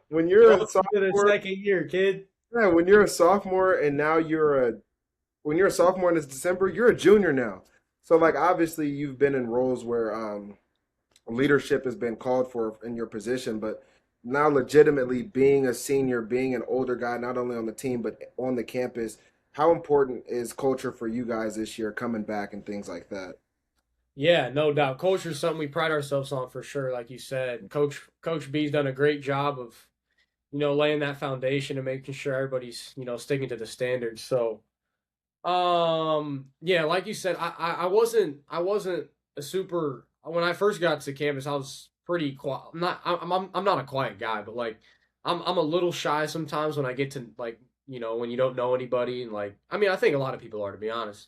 Speaker 2: when
Speaker 3: You're
Speaker 2: you're a
Speaker 3: on to the
Speaker 2: sophomore,
Speaker 3: second year, kid.
Speaker 2: yeah, when you're a sophomore and now when you're a sophomore and it's December, you're a junior now. So like obviously you've been in roles where leadership has been called for in your position, but now legitimately being a senior, being an older guy, not only on the team but on the campus, how important is culture for you guys this year coming back and things like that?
Speaker 3: Yeah, no doubt. Culture is something we pride ourselves on for sure. Like you said, Coach B's done a great job of laying that foundation and making sure everybody's sticking to the standards. So yeah, like you said, I wasn't a super when I first got to campus, I was pretty quiet. I'm not a quiet guy, but like I'm a little shy sometimes when I get to like, when you don't know anybody and like I mean, I think a lot of people are to be honest.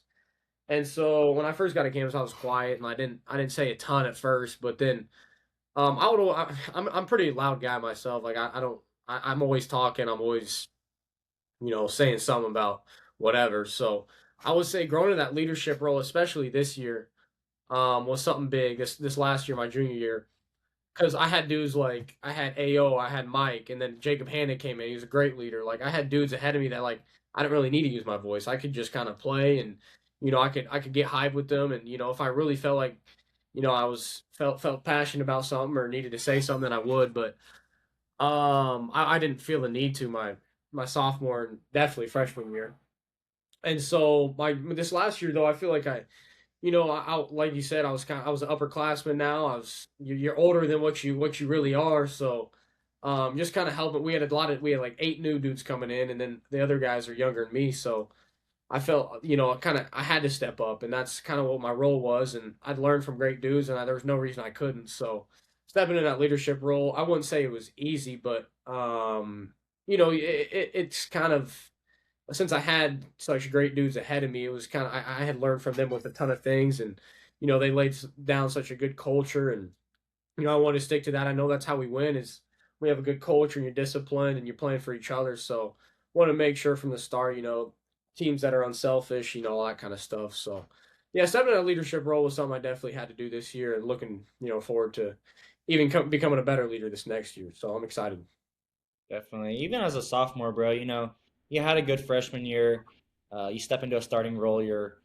Speaker 3: And so when I first got to campus, I was quiet and I didn't say a ton at first, but then I'm a pretty loud guy myself. Like I don't I'm always talking, I'm always saying something about whatever. So I would say growing in that leadership role, especially this year, was something big. This last year, my junior year, because I had dudes like I had AO, I had Mike, and then Jacob Hannon came in. He was a great leader. Like I had dudes ahead of me that like I didn't really need to use my voice. I could just kind of play, and I could get hype with them, and if I really felt like I was felt passionate about something or needed to say something, I would. But I didn't feel the need to my sophomore and definitely freshman year. And so my this last year though, I feel like like you said, I was an upperclassman now. You're older than what you really are. So just kind of helping. We had like 8 new dudes coming in, and then the other guys are younger than me. So I felt kind of I had to step up, and that's kind of what my role was. And I'd learned from great dudes, and there was no reason I couldn't. So stepping in that leadership role, I wouldn't say it was easy, but it's kind of since I had such great dudes ahead of me, it was kind of I had learned from them with a ton of things, and they laid down such a good culture, and I want to stick to that. I know that's how we win is we have a good culture and you're disciplined and you're playing for each other. So want to make sure from the start, teams that are unselfish, all that kind of stuff. So yeah, stepping in a leadership role was something I definitely had to do this year, and looking forward to even becoming a better leader this next year. So I'm excited.
Speaker 1: Definitely. Even as a sophomore, bro, you had a good freshman year. You step into a starting role your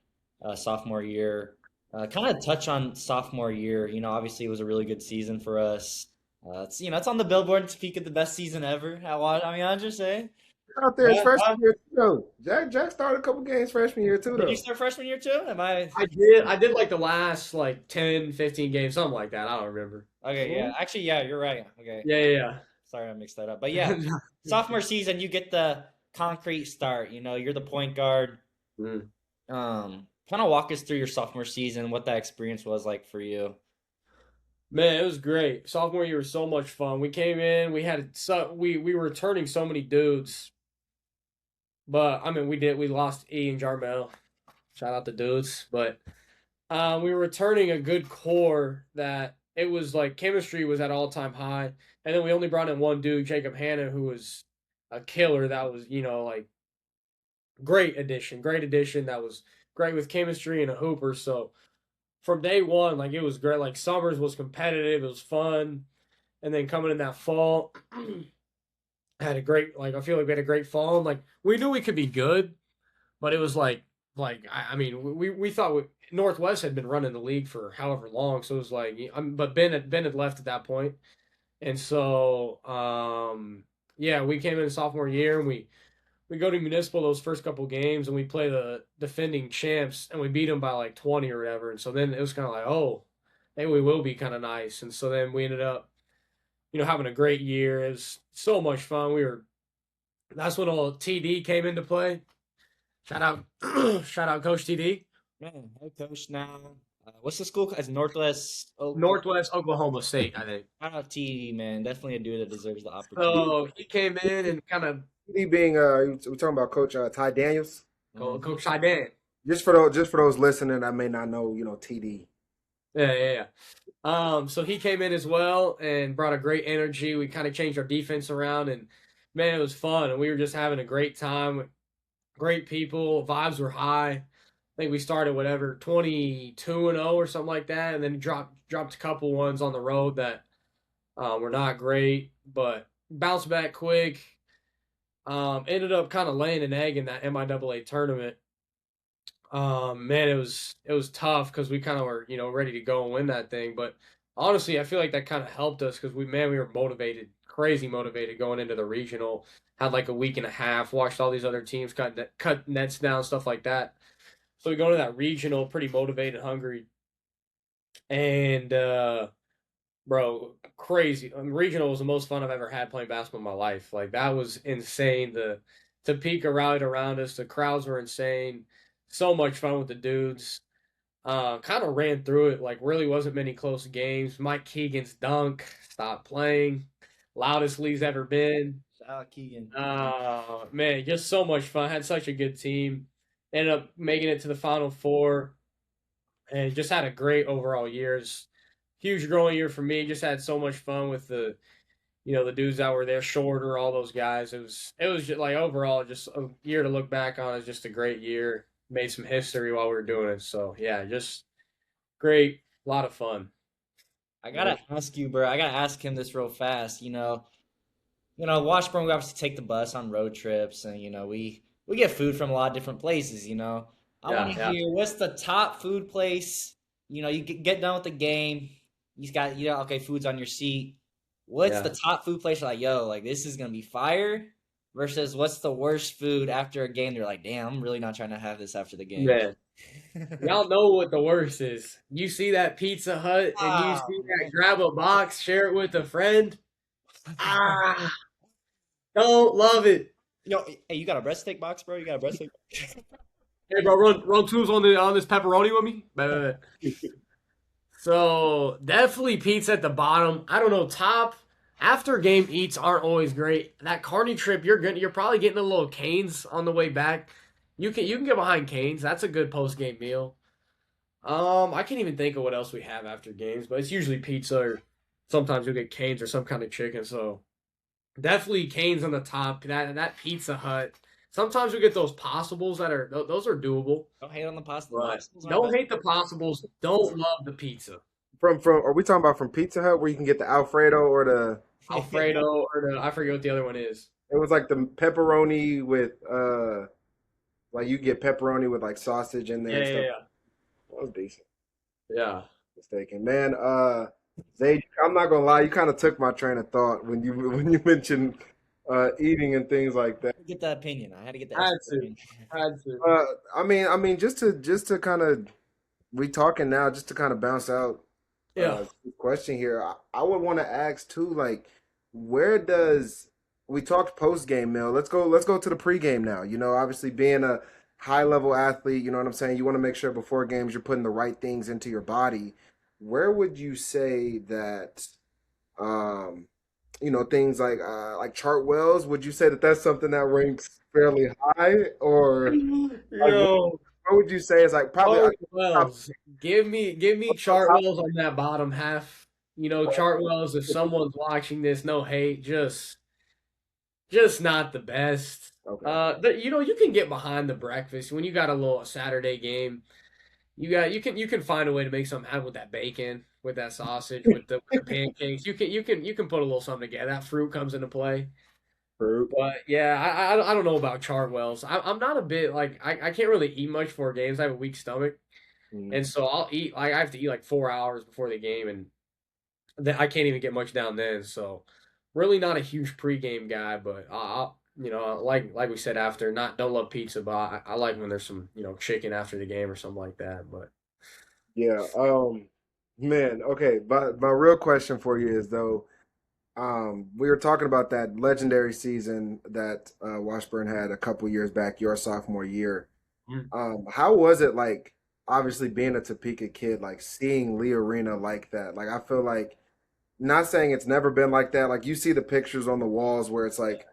Speaker 1: sophomore year. Kind of touch on sophomore year. Obviously it was a really good season for us. It's on the billboard to peak at the best season ever. I'll just say.
Speaker 2: Out there his
Speaker 1: Yeah.
Speaker 2: freshman year too. Though. Jack started a couple games freshman year too
Speaker 1: Did you
Speaker 2: though.
Speaker 1: start freshman year too? Am I?
Speaker 3: I did like the last like 10, 15 games, something like that. I don't remember.
Speaker 1: Okay, yeah. Actually, yeah, you're right. Okay.
Speaker 3: Yeah, yeah,
Speaker 1: Sorry, I mixed that up. But yeah,
Speaker 3: yeah.
Speaker 1: sophomore season, you get the concrete start. You're the point guard.
Speaker 3: Mm.
Speaker 1: Kind of walk us through your sophomore season, what that experience was like for you.
Speaker 3: Man, it was great. Sophomore year was so much fun. We came in, we were returning so many dudes, but I mean we lost E and Jarmel. Shout out the dudes, but we were returning a good core that it was like chemistry was at all time high, and then we only brought in one dude, Jacob Hanna, who was a killer. That was like great addition. That was great with chemistry and a hooper. So from day one, like it was great. Like summers was competitive, it was fun, and then coming in that fall, had a great like I feel like we had a great fall. And like we knew we could be good, but it was I mean we thought Northwest had been running the league for however long, so it was like but Ben had left at that point, and so yeah, we came in sophomore year and we go to Municipal those first couple games and we play the defending champs and we beat them by like 20 or whatever, and so then it was kind of like, oh, maybe we will be kind of nice, and so then we ended up having a great year. It was so much fun. That's when all TD came into play. Shout out, shout out, Coach TD.
Speaker 1: Man, head coach now. What's the school? It's Northwest.
Speaker 3: Northwest Oklahoma State, I think.
Speaker 1: Shout out TD, man. Definitely a dude that deserves the opportunity.
Speaker 3: So he came in and kind of
Speaker 2: He being we're talking about Coach Ty Daniels.
Speaker 3: Coach Sidan.
Speaker 2: Just for those listening that may not know, TD.
Speaker 3: Yeah. So he came in as well and brought a great energy. We kind of changed our defense around, and man, it was fun. And we were just having a great time. Great people. Vibes were high. I think we started 22-0 or something like that, and then dropped a couple ones on the road that were not great, but bounced back quick. Ended up kind of laying an egg in that MIAA tournament. Man, it was tough because we kind of were ready to go and win that thing, but honestly, I feel like that kind of helped us because we were motivated, crazy motivated going into the regional. Had like a week and a half, watched all these other teams cut nets down, stuff like that. So we go to that regional, pretty motivated, hungry, and bro, crazy. Regional was the most fun I've ever had playing basketball in my life. Like that was insane. The Topeka rallied around us. The crowds were insane. So much fun with the dudes. Kind of ran through it. Like really wasn't many close games. Mike Keegan's dunk stopped playing. Loudest league's ever been.
Speaker 1: Shout out Keegan.
Speaker 3: Man, just so much fun. Had such a good team. Ended up making it to the Final Four, and just had a great overall year. Huge growing year for me. Just had so much fun with the dudes that were there, Shorter, all those guys. It was just like overall just a year to look back on. It's just a great year. Made some history while we were doing it. So yeah, just great, a lot of fun.
Speaker 1: I gotta ask you, bro. I gotta ask him this real fast. Washburn, we obviously take the bus on road trips, and we get food from a lot of different places. I want to hear what's the top food place. You get done with the game. You got okay, food's on your seat. What's the top food place? You're like, yo, like this is gonna be fire. Versus what's the worst food after a game? They're like, damn, I'm really not trying to have this after the game.
Speaker 3: Man, y'all know what the worst is. You see that Pizza Hut and you see that grab a box, share it with a friend. Don't love it.
Speaker 1: Hey, you got a breadstick box, bro? You got a breadstick?
Speaker 3: Hey, bro, run twos on this pepperoni with me. So definitely pizza at the bottom. I don't know, top. After game eats aren't always great. That Carney trip, you're probably getting a little Cane's on the way back. You can get behind Cane's. That's a good post game meal. I can't even think of what else we have after games, but it's usually pizza or sometimes you'll get Cane's or some kind of chicken. So definitely Cane's on the top. That Pizza Hut. Sometimes we get those possibles that are those are doable,
Speaker 1: Don't hate on the pasta. The
Speaker 3: but
Speaker 1: pastas aren't
Speaker 3: don't
Speaker 1: bad.
Speaker 3: hate the possibles. Don't love the pizza.
Speaker 2: From are we talking about from Pizza Hut where you can get the Alfredo or the
Speaker 3: Alfredo or I forget what the other one is.
Speaker 2: it was like the pepperoni with like you get pepperoni with like sausage in there
Speaker 3: Yeah,
Speaker 2: and
Speaker 3: yeah,
Speaker 2: stuff.
Speaker 3: yeah.
Speaker 2: That was decent.
Speaker 3: Yeah.
Speaker 2: Mistaken. Man, Zay, I'm not gonna lie, you kind of took my train of thought when you when you mentioned eating and things like that.
Speaker 1: Get that opinion. I had to get the
Speaker 3: I had
Speaker 1: expert
Speaker 3: to.
Speaker 1: opinion.
Speaker 3: I had to.
Speaker 2: Uh, I mean, just to kind of we talking now, just to kind of bounce out
Speaker 3: Yeah.
Speaker 2: question here. I would want to ask too, like, where does we talked post game meal? Let's go to the pregame now. You know, obviously being a high level athlete, you know what I'm saying. You want to make sure before games you're putting the right things into your body. Where would you say that, um, things like Chartwells? Would you say that that's something that ranks fairly high, or like
Speaker 3: Yo.
Speaker 2: what would you say is like probably top,
Speaker 3: Chartwells. Give me
Speaker 2: top
Speaker 3: Chartwells on that bottom half. Chartwells, if someone's watching this, no hate, just not the best.
Speaker 2: okay.
Speaker 3: You can get behind the breakfast when you got a little Saturday game. You can find a way to make something happen with that bacon, with that sausage, with the pancakes. You can put a little something together. That fruit comes into play.
Speaker 2: Fruit.
Speaker 3: But yeah, I don't know about Chartwells. I'm not a bit like I can't really eat much before games. I have a weak stomach,
Speaker 2: Mm.
Speaker 3: and so I'll eat like I have to eat like 4 hours before the game, and then I can't even get much down then. So really not a huge pregame guy, but like we said after, not don't love pizza, but I like when there's some chicken after the game or something like that. But
Speaker 2: Yeah. Man. Okay. But my real question for you is though, we were talking about that legendary season that Washburn had a couple years back, your sophomore year.
Speaker 3: mm,
Speaker 2: How was it like? Obviously, being a Topeka kid, like seeing Lee Arena like that. Like I feel like, not saying it's never been like that. Like you see the pictures on the walls where it's like,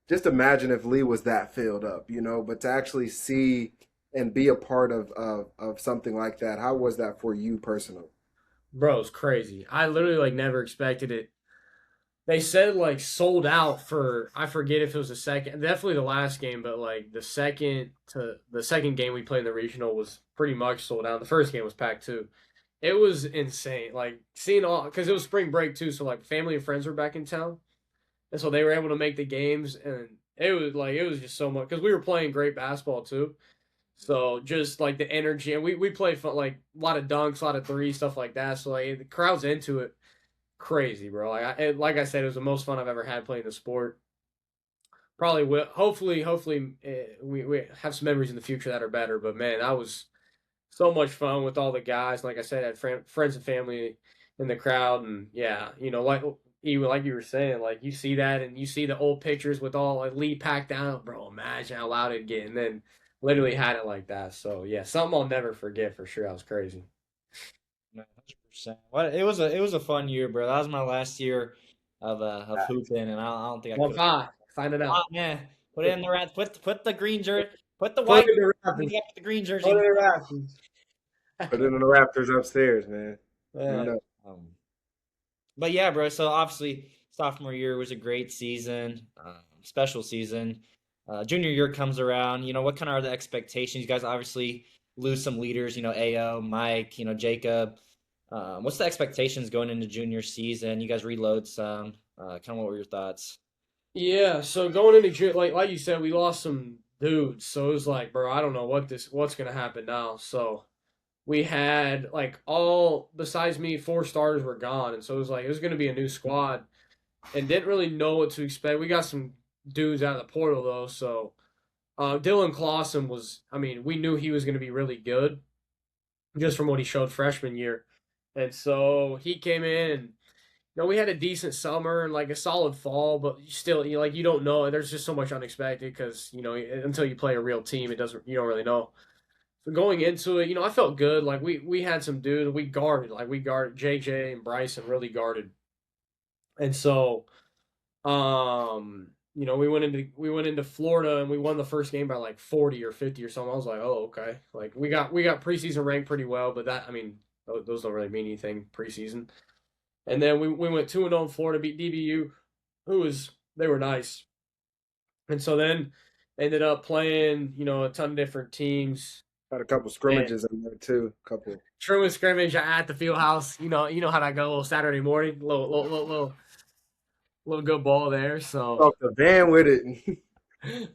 Speaker 2: just imagine if Lee was that filled up, But to actually see and be a part of something like that, how was that for you personally?
Speaker 3: bro, it's crazy. I literally like never expected it. They said like sold out for I forget if it was the second, definitely the last game, but like the second game we played in the regional was pretty much sold out. The first game was packed too. It was insane. Like seeing all because it was spring break too, so like family and friends were back in town, and so they were able to make the games, and it was just so much because we were playing great basketball too. So just like the energy, and we played fun, like a lot of dunks, a lot of threes, stuff like that. So like the crowd's into it, crazy, bro. Like I said, it was the most fun I've ever had playing the sport. Probably will. Hopefully, we have some memories in the future that are better. But man, that was so much fun with all the guys. Like I said, I had friends and family in the crowd, and yeah, like you were saying, like you see that, and you see the old pictures with all like Lee packed down, bro. Imagine how loud it'd get, and then literally had it like that. So yeah, something I'll never forget for sure. That was crazy.
Speaker 1: 100%. What it was a fun year, bro. That was my last year of hooping, and I don't think I
Speaker 3: One
Speaker 1: could.
Speaker 3: five, sign it
Speaker 1: Oh
Speaker 3: out.
Speaker 1: man, put it in the red. Put the green jersey. Put the
Speaker 3: Put
Speaker 1: white
Speaker 3: it in the
Speaker 1: jersey
Speaker 3: Raptors.
Speaker 1: up with the green
Speaker 3: Put it
Speaker 1: jersey.
Speaker 3: in the Raptors.
Speaker 2: Put it in the Raptors upstairs, man. You
Speaker 3: Yeah.
Speaker 2: know.
Speaker 1: Um, but yeah, bro. So obviously, sophomore year was a great season, special season. Junior year comes around. What kind of are the expectations? You guys obviously lose some leaders. Ao, Mike. Jacob. What's the expectations going into junior season? You guys reload some. Kind of what were your thoughts?
Speaker 3: Yeah, so going into like you said, we lost some dudes, so it was like, bro, I don't know what's gonna happen now. So we had like all besides me, four starters were gone, and so it was like it was gonna be a new squad, and didn't really know what to expect. We got some dudes out of the portal though, so Dylan Clausen was, I mean, we knew he was gonna be really good just from what he showed freshman year, and so he came in and we had a decent summer and like a solid fall, but still, you don't know. There's just so much unexpected because until you play a real team, you don't really know. So going into it, I felt good. Like we had some dudes we guarded JJ and Bryson really guarded, and so we went into Florida and we won the first game by like 40 or 50 or something. I was like, oh okay, like we got preseason ranked pretty well, but that I mean those don't really mean anything preseason. And then we went 2-0 in Florida, beat DBU, they were nice. And so then Ended up playing, a ton of different teams.
Speaker 2: Had a couple
Speaker 3: And
Speaker 2: scrimmages in there too. Couple
Speaker 3: truant scrimmage at the field house. You know how that go. A little Saturday morning, little good ball there. So,
Speaker 2: off the van with it.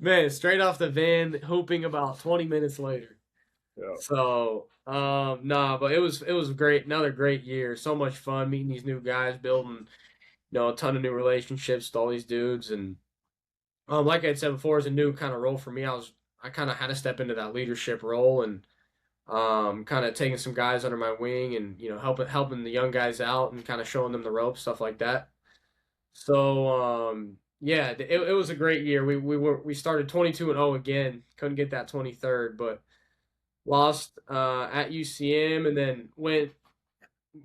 Speaker 3: man, straight off the van, hooping about 20 minutes later.
Speaker 2: Yeah.
Speaker 3: So, nah, but it was great. Another great year. So much fun meeting these new guys, building, a ton of new relationships with all these dudes. And like I said before, it's a new kind of role for me. I kind of had to step into that leadership role and kind of taking some guys under my wing and helping the young guys out and kind of showing them the ropes, stuff like that. So yeah, it was a great year. We started 22-0 again. Couldn't get that 23rd, but lost at UCM and then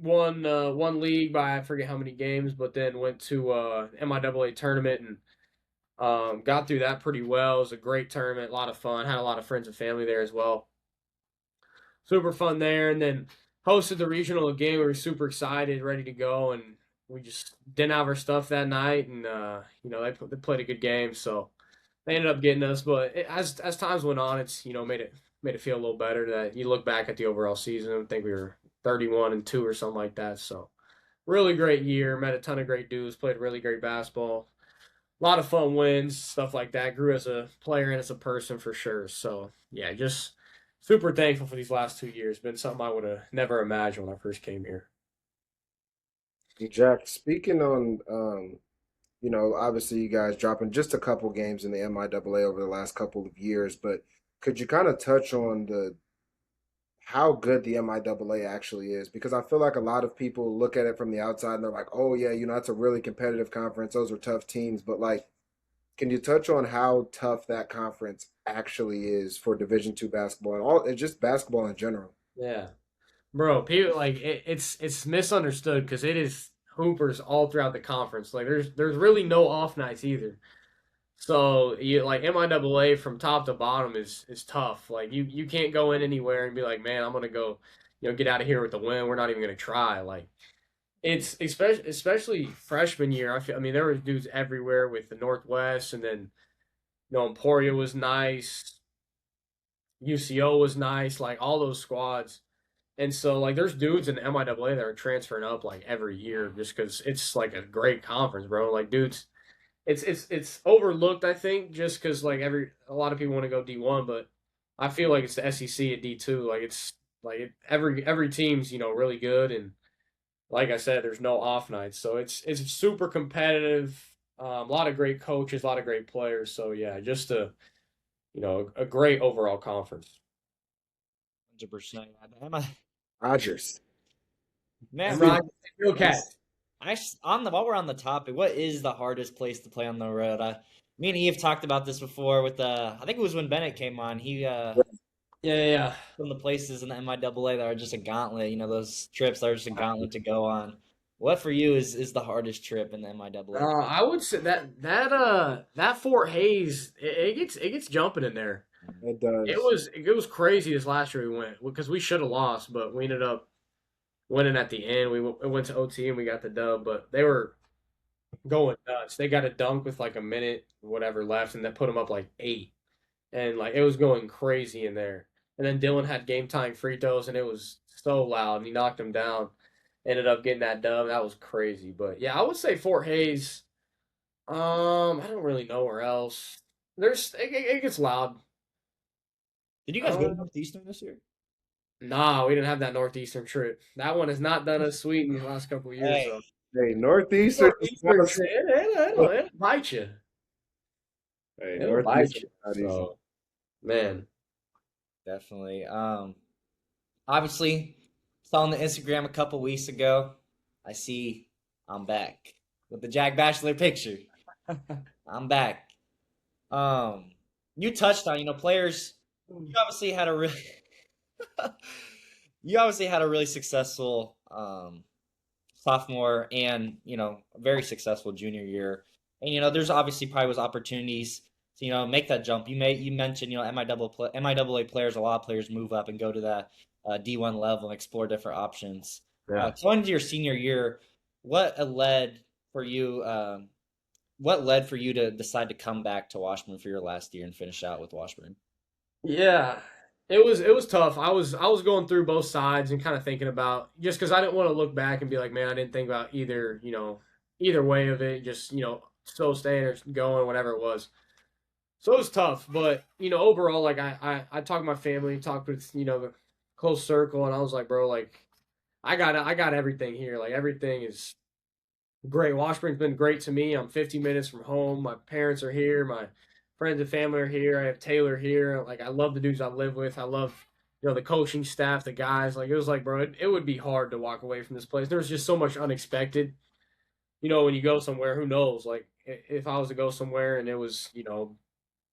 Speaker 3: won one league by I forget how many games, but then went to MIAA tournament and got through that pretty well. It was a great tournament, a lot of fun. Had a lot of friends and family there as well. Super fun there, and then hosted the regional again. We were super excited, ready to go, and we just didn't have our stuff that night. And they played a good game, so they ended up getting us. But as times went on, it's made it feel a little better that you look back at the overall season. I think we were 31-2 or something like that. So really great year. Met a ton of great dudes. Played really great basketball. A lot of fun wins, stuff like that. Grew as a player and as a person for sure. So yeah, just super thankful for these last 2 years. Been something I would have never imagined when I first came here.
Speaker 2: Jack, speaking on obviously you guys dropping just a couple games in the MIAA over the last couple of years, but could you kind of touch on the how good the MIAA actually is? Because I feel like a lot of people look at it from the outside and they're like, oh yeah, it's a really competitive conference. Those are tough teams. But like, can you touch on how tough that conference actually is for Division II basketball and all, it's just basketball in general?
Speaker 3: Yeah, bro. People like it's misunderstood because it is hoopers all throughout the conference. Like there's really no off nights either. So you like MIAA from top to bottom is tough. Like you can't go in anywhere and be like, man, I'm gonna go, get out of here with the win. We're not even gonna try. Like it's especially freshman year. I mean, there were dudes everywhere with the Northwest, and then Emporia was nice, UCO was nice, like all those squads. And so like there's dudes in the MIAA that are transferring up like every year just because it's like a great conference, bro. Like dudes it's overlooked, I think, just because like a lot of people want to go D1, but I feel like it's the SEC at D2. Like it's like every team's really good, and like I said, there's no off nights, so it's super competitive. A lot of great coaches, a lot of great players. So yeah, just a great overall conference.
Speaker 1: 100%.
Speaker 2: Rodgers.
Speaker 1: Man,
Speaker 3: Right, real cat.
Speaker 1: while we're on the topic, what is the hardest place to play on the road? Me and Eve talked about this before with I think it was when Bennett came on. He
Speaker 3: Yeah.
Speaker 1: some of the places in the MIAA that are just a gauntlet. Those trips that are just a gauntlet to go on. What for you is the hardest trip in the MIAA?
Speaker 3: I would say that Fort Hayes it gets jumping in there.
Speaker 2: It does.
Speaker 3: It was crazy this last year we went because we should have lost, but we ended up winning at the end. We went to OT and we got the dub, but they were going nuts. They got a dunk with like a minute whatever left, and that put them up like 8, and like it was going crazy in there. And then Dylan had game time free throws, and it was so loud, and he knocked him down. Ended up getting that dub. That was crazy, but yeah, I would say Fort Hayes. I don't really know where else. It gets loud.
Speaker 1: Did you guys go to Northeastern this year?
Speaker 3: Nah, we didn't have that Northeastern trip. That one has not done us sweet in the last couple of years.
Speaker 1: Hey.
Speaker 3: So.
Speaker 2: Hey, Northeastern.
Speaker 3: It'll bite you.
Speaker 2: Hey,
Speaker 3: It'll bite
Speaker 2: Northeastern.
Speaker 3: you. So, man.
Speaker 1: Definitely. Obviously, saw on the Instagram a couple weeks ago. I see I'm back with the Jack Bachelor picture. I'm back. You touched on, players. You obviously had a really successful sophomore and a very successful junior year, and there's obviously probably was opportunities to make that jump. You mentioned MIAA players. A lot of players move up and go to that D1 level and explore different options.
Speaker 3: Yeah.
Speaker 1: Going into your senior year, what led for you what led for you to decide to come back to Washburn for your last year and finish out with Washburn?
Speaker 3: Yeah, it was tough. I was going through both sides and kind of thinking about just because I didn't want to look back and be like, man, I didn't think about either way of it. Just still staying or going, whatever it was. So it was tough, but overall, like I talked to my family, talked with the close circle, and I was like, bro, like I got everything here. Like everything is great. Washburn's been great to me. I'm 50 minutes from home. My parents are here. My friends and family are here. I have Taylor here. Like I love the dudes I live with. I love the coaching staff, the guys. Like it was like, bro, it would be hard to walk away from this place. There's just so much unexpected. When you go somewhere, who knows? Like if I was to go somewhere and it was,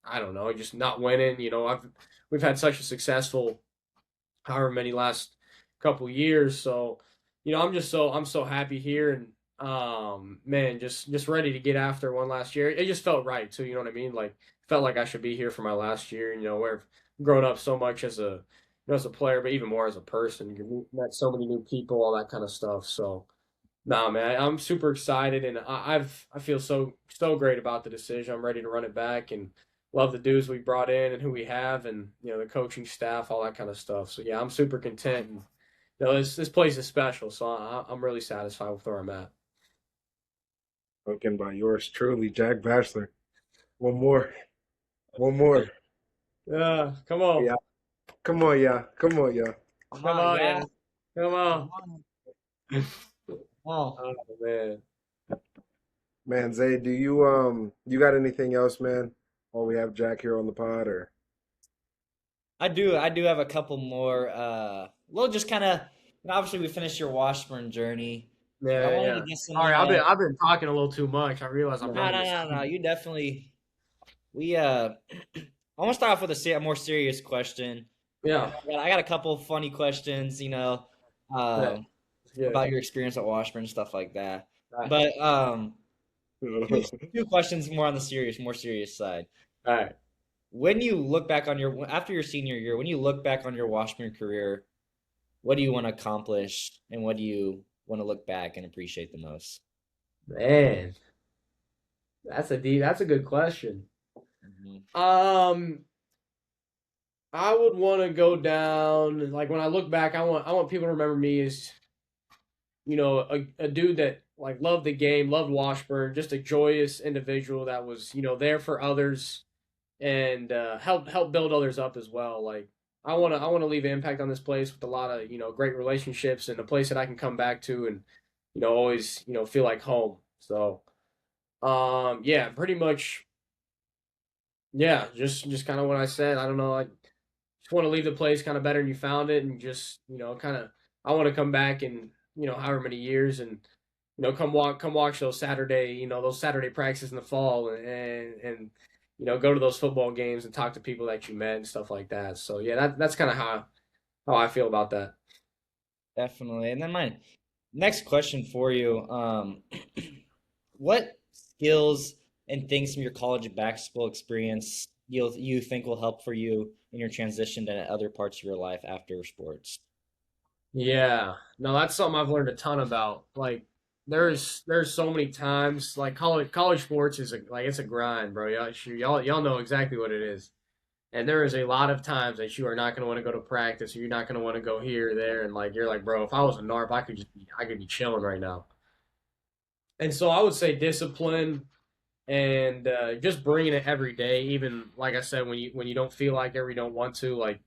Speaker 3: I don't know, just not winning. We've had such a successful however many last couple years. So, I'm so happy here and man, just ready to get after one last year. It just felt right too, you know what I mean? Like felt like I should be here for my last year, where I've grown up so much as a player, but even more as a person. You met so many new people, all that kind of stuff. So nah, man, I'm super excited, and I feel so great about the decision. I'm ready to run it back, and love the dudes we brought in and who we have, and the coaching staff, all that kind of stuff. So yeah, I'm super content. And, this place is special, so I'm really satisfied with where I'm at.
Speaker 2: Spoken by yours truly, Jack Bachelor. One more. One more.
Speaker 3: Yeah, come on,
Speaker 2: Yeah. Come on, yeah. Come on, yeah.
Speaker 1: Come
Speaker 3: come
Speaker 1: on,
Speaker 3: on,
Speaker 1: yeah.
Speaker 3: yeah, come on.
Speaker 1: Come on. Oh,
Speaker 3: Oh man.
Speaker 2: Man, Zay, do you got anything else, man? While we have Jack here on the pod, or
Speaker 1: I do have a couple more. Well, just kind of. Obviously, we finished your Washburn journey. I
Speaker 3: Yeah,
Speaker 1: wanted to
Speaker 3: yeah.
Speaker 1: get some.
Speaker 3: Sorry, I've been talking a little too much. I realize I'm
Speaker 1: No,
Speaker 3: running
Speaker 1: no,
Speaker 3: this.
Speaker 1: no, no. You definitely. We I want to start off with a more serious question.
Speaker 3: Yeah,
Speaker 1: I got a couple of funny questions.
Speaker 3: yeah,
Speaker 1: Um,
Speaker 3: yeah.
Speaker 1: about your experience at Washburn and stuff like that.
Speaker 3: All right,
Speaker 1: But two, two questions more on the more serious side.
Speaker 3: all right.
Speaker 1: When you look back on after your senior year, when you look back on your Washburn career, what do you want to accomplish, and what do you want to look back and appreciate the most?
Speaker 3: Man, that's a good question.
Speaker 1: Mhm.
Speaker 3: Um, I would want to go down like when I look back, I want people to remember me as a dude that like loved the game, loved Washburn, just a joyous individual that was there for others and help build others up as well. Like I want to leave an impact on this place with a lot of great relationships and a place that I can come back to and always feel like home. So yeah, pretty much yeah, just kind of what I said. I don't know. I just want to leave the place kind of better than you found it, and just kind of I want to come back in however many years and come watch those Saturday practices in the fall and go to those football games and talk to people that you met and stuff like that. So yeah, that's kind of how I feel about that.
Speaker 1: Definitely. And then my next question for you, what skills and things from your college basketball experience you think will help for you in your transition to other parts of your life after sports?
Speaker 3: Yeah, no, that's something I've learned a ton about. Like, there's so many times like college sports is it's a grind, bro. Y'all know exactly what it is. And there is a lot of times that you are not going to want to go to practice, or you're not going to want to go here or there, and like you're like, bro, if I was a NARP, I could be chilling right now. And so I would say discipline and just bringing it every day. Even like I said, when you don't feel like it or you don't want to, like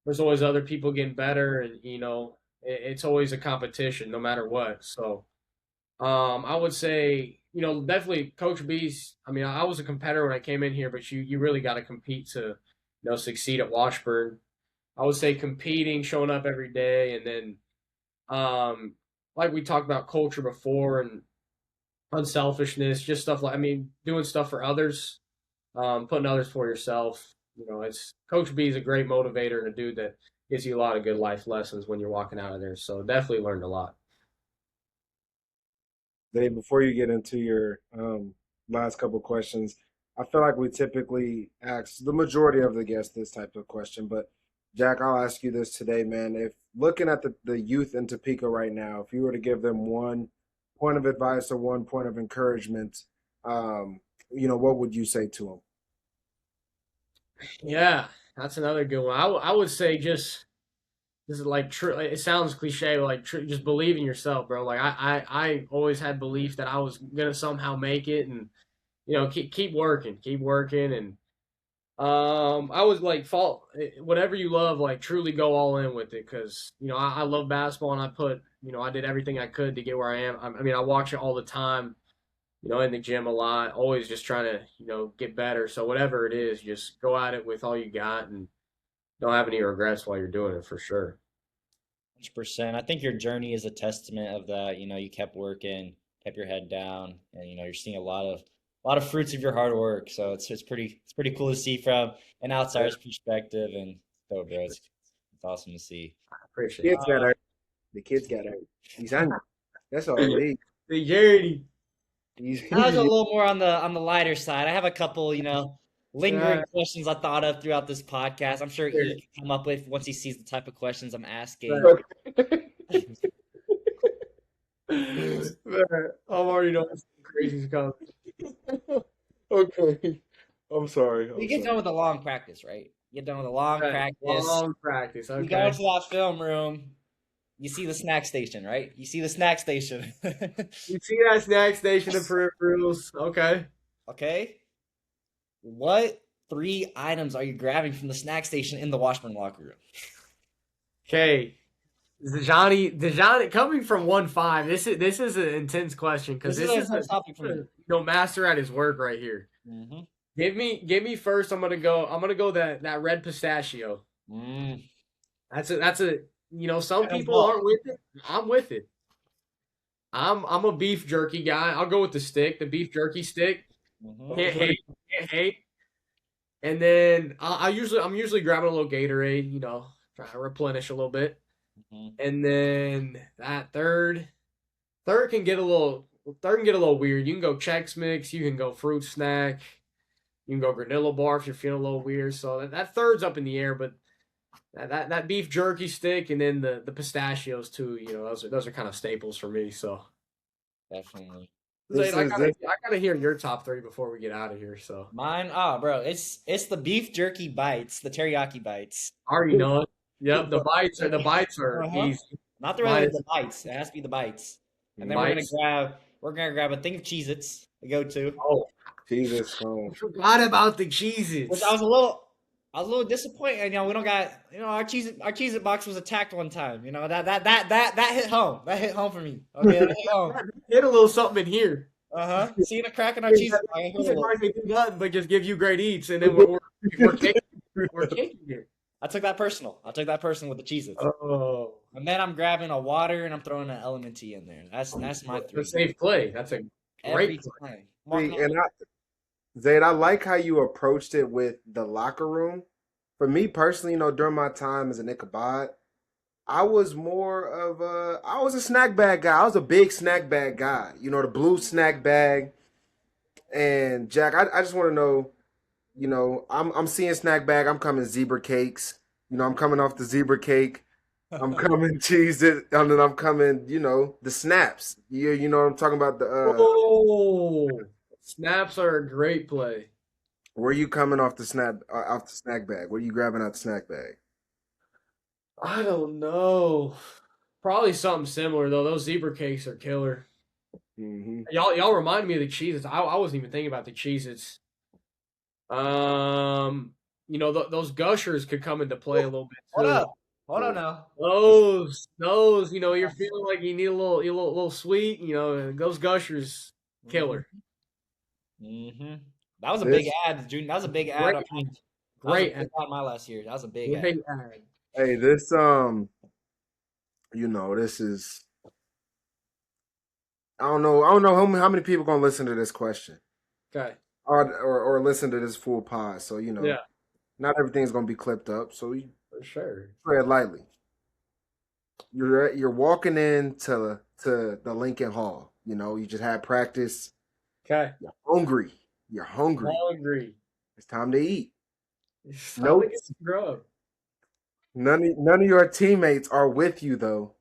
Speaker 3: there's always other people getting better, and it's always a competition no matter what. So I would say definitely Coach B's. I mean, I was a competitor when I came in here, but you really got to compete to succeed at Washburn. I would say competing, showing up every day, and then like we talked about culture before and unselfishness, just stuff like I mean, doing stuff for others, putting others for yourself. It's Coach B is a great motivator and a dude that gives you a lot of good life lessons when you're walking out of there. So definitely learned a lot.
Speaker 2: Zay, before you get into your last couple questions, I feel like we typically ask the majority of the guests this type of question, but Jack, I'll ask you this today, man. If looking at the youth in Topeka right now, if you were to give them one point of advice or one point of encouragement, what would you say to him?
Speaker 3: Yeah, that's another good one. I would say just this is like true. It sounds cliche, but like just believe in yourself, bro. Like I always had belief that I was gonna somehow make it, and keep working, and I was like, whatever you love, like truly go all in with it, because I love basketball, and I did everything I could to get where I am. I mean, I watch it all the time, in the gym a lot, always just trying to, get better. So whatever it is, just go at it with all you got and don't have any regrets while you're doing it for sure.
Speaker 1: 100%. I think your journey is a testament of that. You kept working, kept your head down, and you're seeing a lot of fruits of your hard work. So it's pretty cool to see from an outsider's perspective, and so bro, it's awesome to see.
Speaker 3: I appreciate
Speaker 2: Kids
Speaker 3: it.
Speaker 2: got hurt. The kids got hurt. He's hungry. That's all it is.
Speaker 3: The journey.
Speaker 1: I was a little more on the lighter side. I have a couple, lingering
Speaker 3: Uh,
Speaker 1: questions I thought of throughout this podcast. I'm sure
Speaker 3: sure.
Speaker 1: he can come up with once he sees the type of questions I'm asking.
Speaker 3: Right. Man, I'm already knowing some crazy's coming.
Speaker 2: Okay. I'm sorry.
Speaker 1: You get done with a long practice, right? You get done with a long
Speaker 3: Right.
Speaker 1: practice.
Speaker 3: Long practice.
Speaker 1: You go
Speaker 3: Okay.
Speaker 1: into that film room. You see the snack station, right? You see the snack station.
Speaker 3: You see that snack station, the peripherals. Okay.
Speaker 1: Okay. What three items are you grabbing from the snack station in the Washburn locker room?
Speaker 3: Okay. Dejani, coming from 1-5, this is an intense question because
Speaker 1: This
Speaker 3: this
Speaker 1: is
Speaker 3: is
Speaker 1: a tough topic for me.
Speaker 3: master at his work right here.
Speaker 1: Mm-hmm.
Speaker 3: Give me first. I'm gonna go that red pistachio. That's a some
Speaker 1: Kind of
Speaker 3: people
Speaker 1: ball.
Speaker 3: aren't with it. I'm with it. I'm a beef jerky guy. I'll go with the beef jerky stick.
Speaker 1: Mm-hmm.
Speaker 3: Can't hate. And then I'm usually grabbing a little Gatorade, trying to replenish a little bit.
Speaker 1: Mm-hmm.
Speaker 3: And then that third can get a little weird. You can go Chex Mix, you can go fruit snack, you can go granola bar if you're feeling a little weird. So that third's up in the air, but that beef jerky stick and then the pistachios too, those are kind of staples for me. So
Speaker 1: Definitely.
Speaker 2: This
Speaker 3: I
Speaker 2: is
Speaker 3: gotta,
Speaker 2: this.
Speaker 3: I gotta hear your top three before we get out of here. So
Speaker 1: Mine, bro, it's the beef jerky bites, the teriyaki bites.
Speaker 3: I already know it. Yep, the bites are
Speaker 1: Uh-huh.
Speaker 3: easy.
Speaker 1: Not the
Speaker 3: Mine
Speaker 1: regular,
Speaker 3: is
Speaker 1: the bites. It has to be the bites. And then
Speaker 3: bites.
Speaker 1: we're gonna grab a thing of Cheez-Its to go to.
Speaker 3: Oh,
Speaker 2: Jesus.
Speaker 3: I forgot about the
Speaker 1: Which
Speaker 3: cheeses.
Speaker 1: I was a little disappointed. We don't got our Cheez-It box was attacked one time. That hit home. That hit home for me. Okay, that hit home.
Speaker 3: Hit a little something in here.
Speaker 1: Seeing a crack in our Cheez-It box. I hit a
Speaker 3: Cheez-It
Speaker 1: little.
Speaker 3: bars they do nothing but just give you great eats, and then we're kicking here.
Speaker 1: I took that personal. with the Cheez-Its.
Speaker 3: Oh,
Speaker 1: And then I'm grabbing a water and I'm throwing an element tea in there. That's my
Speaker 3: that's
Speaker 1: three.
Speaker 3: a safe play. That's a
Speaker 1: Every
Speaker 3: great
Speaker 1: time.
Speaker 2: See, Zayd, I like how you approached it with the locker room. For me personally, during my time as an Ichabod, I was I was a snack bag guy. I was a big snack bag guy. The blue snack bag. And Jack, I just want to know, I'm seeing snack bag. I'm coming zebra cakes. I'm coming off the zebra cake. I'm coming cheese it, and then I'm coming, the snaps. You know what I'm talking about?
Speaker 3: Oh, snaps are a great play.
Speaker 2: Where you coming off the snack bag? What are you grabbing out the snack bag?
Speaker 3: I don't know. Probably something similar though. Those zebra cakes are killer.
Speaker 2: Mm-hmm.
Speaker 3: Y'all remind me of the Cheez-Its. I wasn't even thinking about the Cheez-Its. Those gushers could come into play a little bit too.
Speaker 1: Hold on now.
Speaker 3: Those, you're feeling like you need a little sweet. Those gushers, killer.
Speaker 1: Mm-hmm. That was a big ad, June. That was a big ad.
Speaker 3: Great
Speaker 1: ad my last year. That was a big ad.
Speaker 3: Great ad.
Speaker 2: Hey, this this is. I don't know how many people gonna listen to this question,
Speaker 3: Okay.
Speaker 2: or listen to this full pod. So
Speaker 3: Yeah,
Speaker 2: not everything's gonna be clipped up. So you
Speaker 3: for sure.
Speaker 2: tread lightly. You're walking into the Lincoln Hall. You just had practice.
Speaker 3: Okay.
Speaker 2: You're hungry.
Speaker 3: Hungry.
Speaker 2: It's time to eat.
Speaker 3: It's
Speaker 2: Nope.
Speaker 3: time to get some grub.
Speaker 2: None of your teammates are with you though,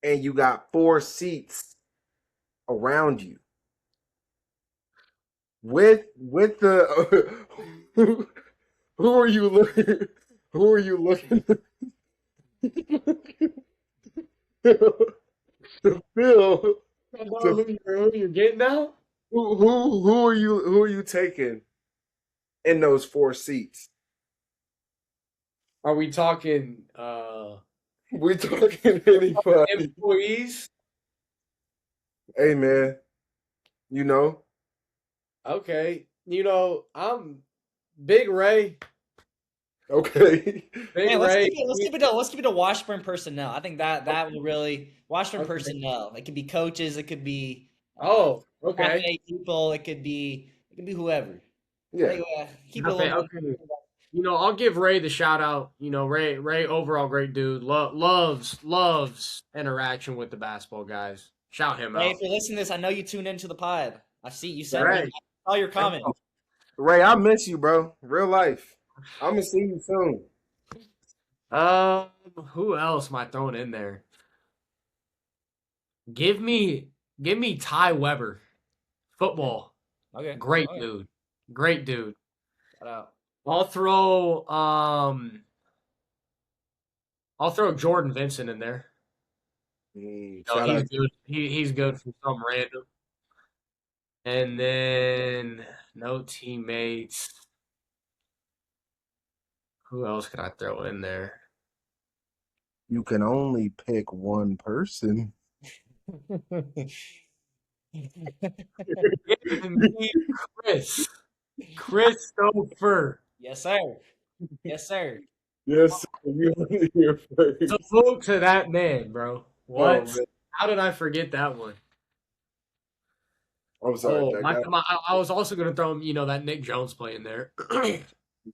Speaker 2: and you got 4 seats around you. with the who are you looking who are you looking to fill
Speaker 3: I know
Speaker 2: to
Speaker 3: who you're getting now?
Speaker 2: who are you taking in those four seats?
Speaker 3: Are we talking
Speaker 2: We talking anybody.
Speaker 3: employees?
Speaker 2: Hey man, you know.
Speaker 3: Okay. I'm Big Ray.
Speaker 2: Okay.
Speaker 3: Big
Speaker 1: Man, let's
Speaker 3: Ray.
Speaker 1: keep it. Let's keep it to Washburn personnel. I think that will really Washburn
Speaker 3: Okay.
Speaker 1: personnel. It could be coaches. It could be
Speaker 3: Oh, okay.
Speaker 1: cafe people. It could be whoever. I
Speaker 2: Yeah.
Speaker 1: think keep it a
Speaker 3: Okay,
Speaker 1: little
Speaker 3: okay.
Speaker 1: more.
Speaker 3: I'll give Ray the shout out. Ray overall great dude. Loves interaction with the basketball guys. Shout him
Speaker 1: Hey,
Speaker 3: out.
Speaker 1: if you're listening to this, I know you tuned into the pod. I see you said
Speaker 3: Ray.
Speaker 1: all your comments.
Speaker 2: Ray, I miss you, bro. Real life. I'm gonna see you soon.
Speaker 3: Who else am I throwing in there? Give me Ty Weber. Football.
Speaker 1: Okay.
Speaker 3: Great
Speaker 1: Okay.
Speaker 3: dude. Great dude.
Speaker 1: Shout out.
Speaker 3: I'll throw Jordan Vincent in there.
Speaker 2: Shout
Speaker 3: He's
Speaker 2: out.
Speaker 3: good. He's good for some random. And then no teammates. Who else could I throw in there?
Speaker 2: You can only pick one person.
Speaker 3: Give me Christopher.
Speaker 1: Yes, sir. Yes, sir.
Speaker 2: Yes, you only here first.
Speaker 3: Salute to that man, bro.
Speaker 2: Oh
Speaker 3: What?
Speaker 2: man.
Speaker 3: How did I forget that one?
Speaker 2: I'm sorry,
Speaker 3: Oh,
Speaker 2: Jack.
Speaker 3: I was also gonna throw him. That Nick Jones play in there.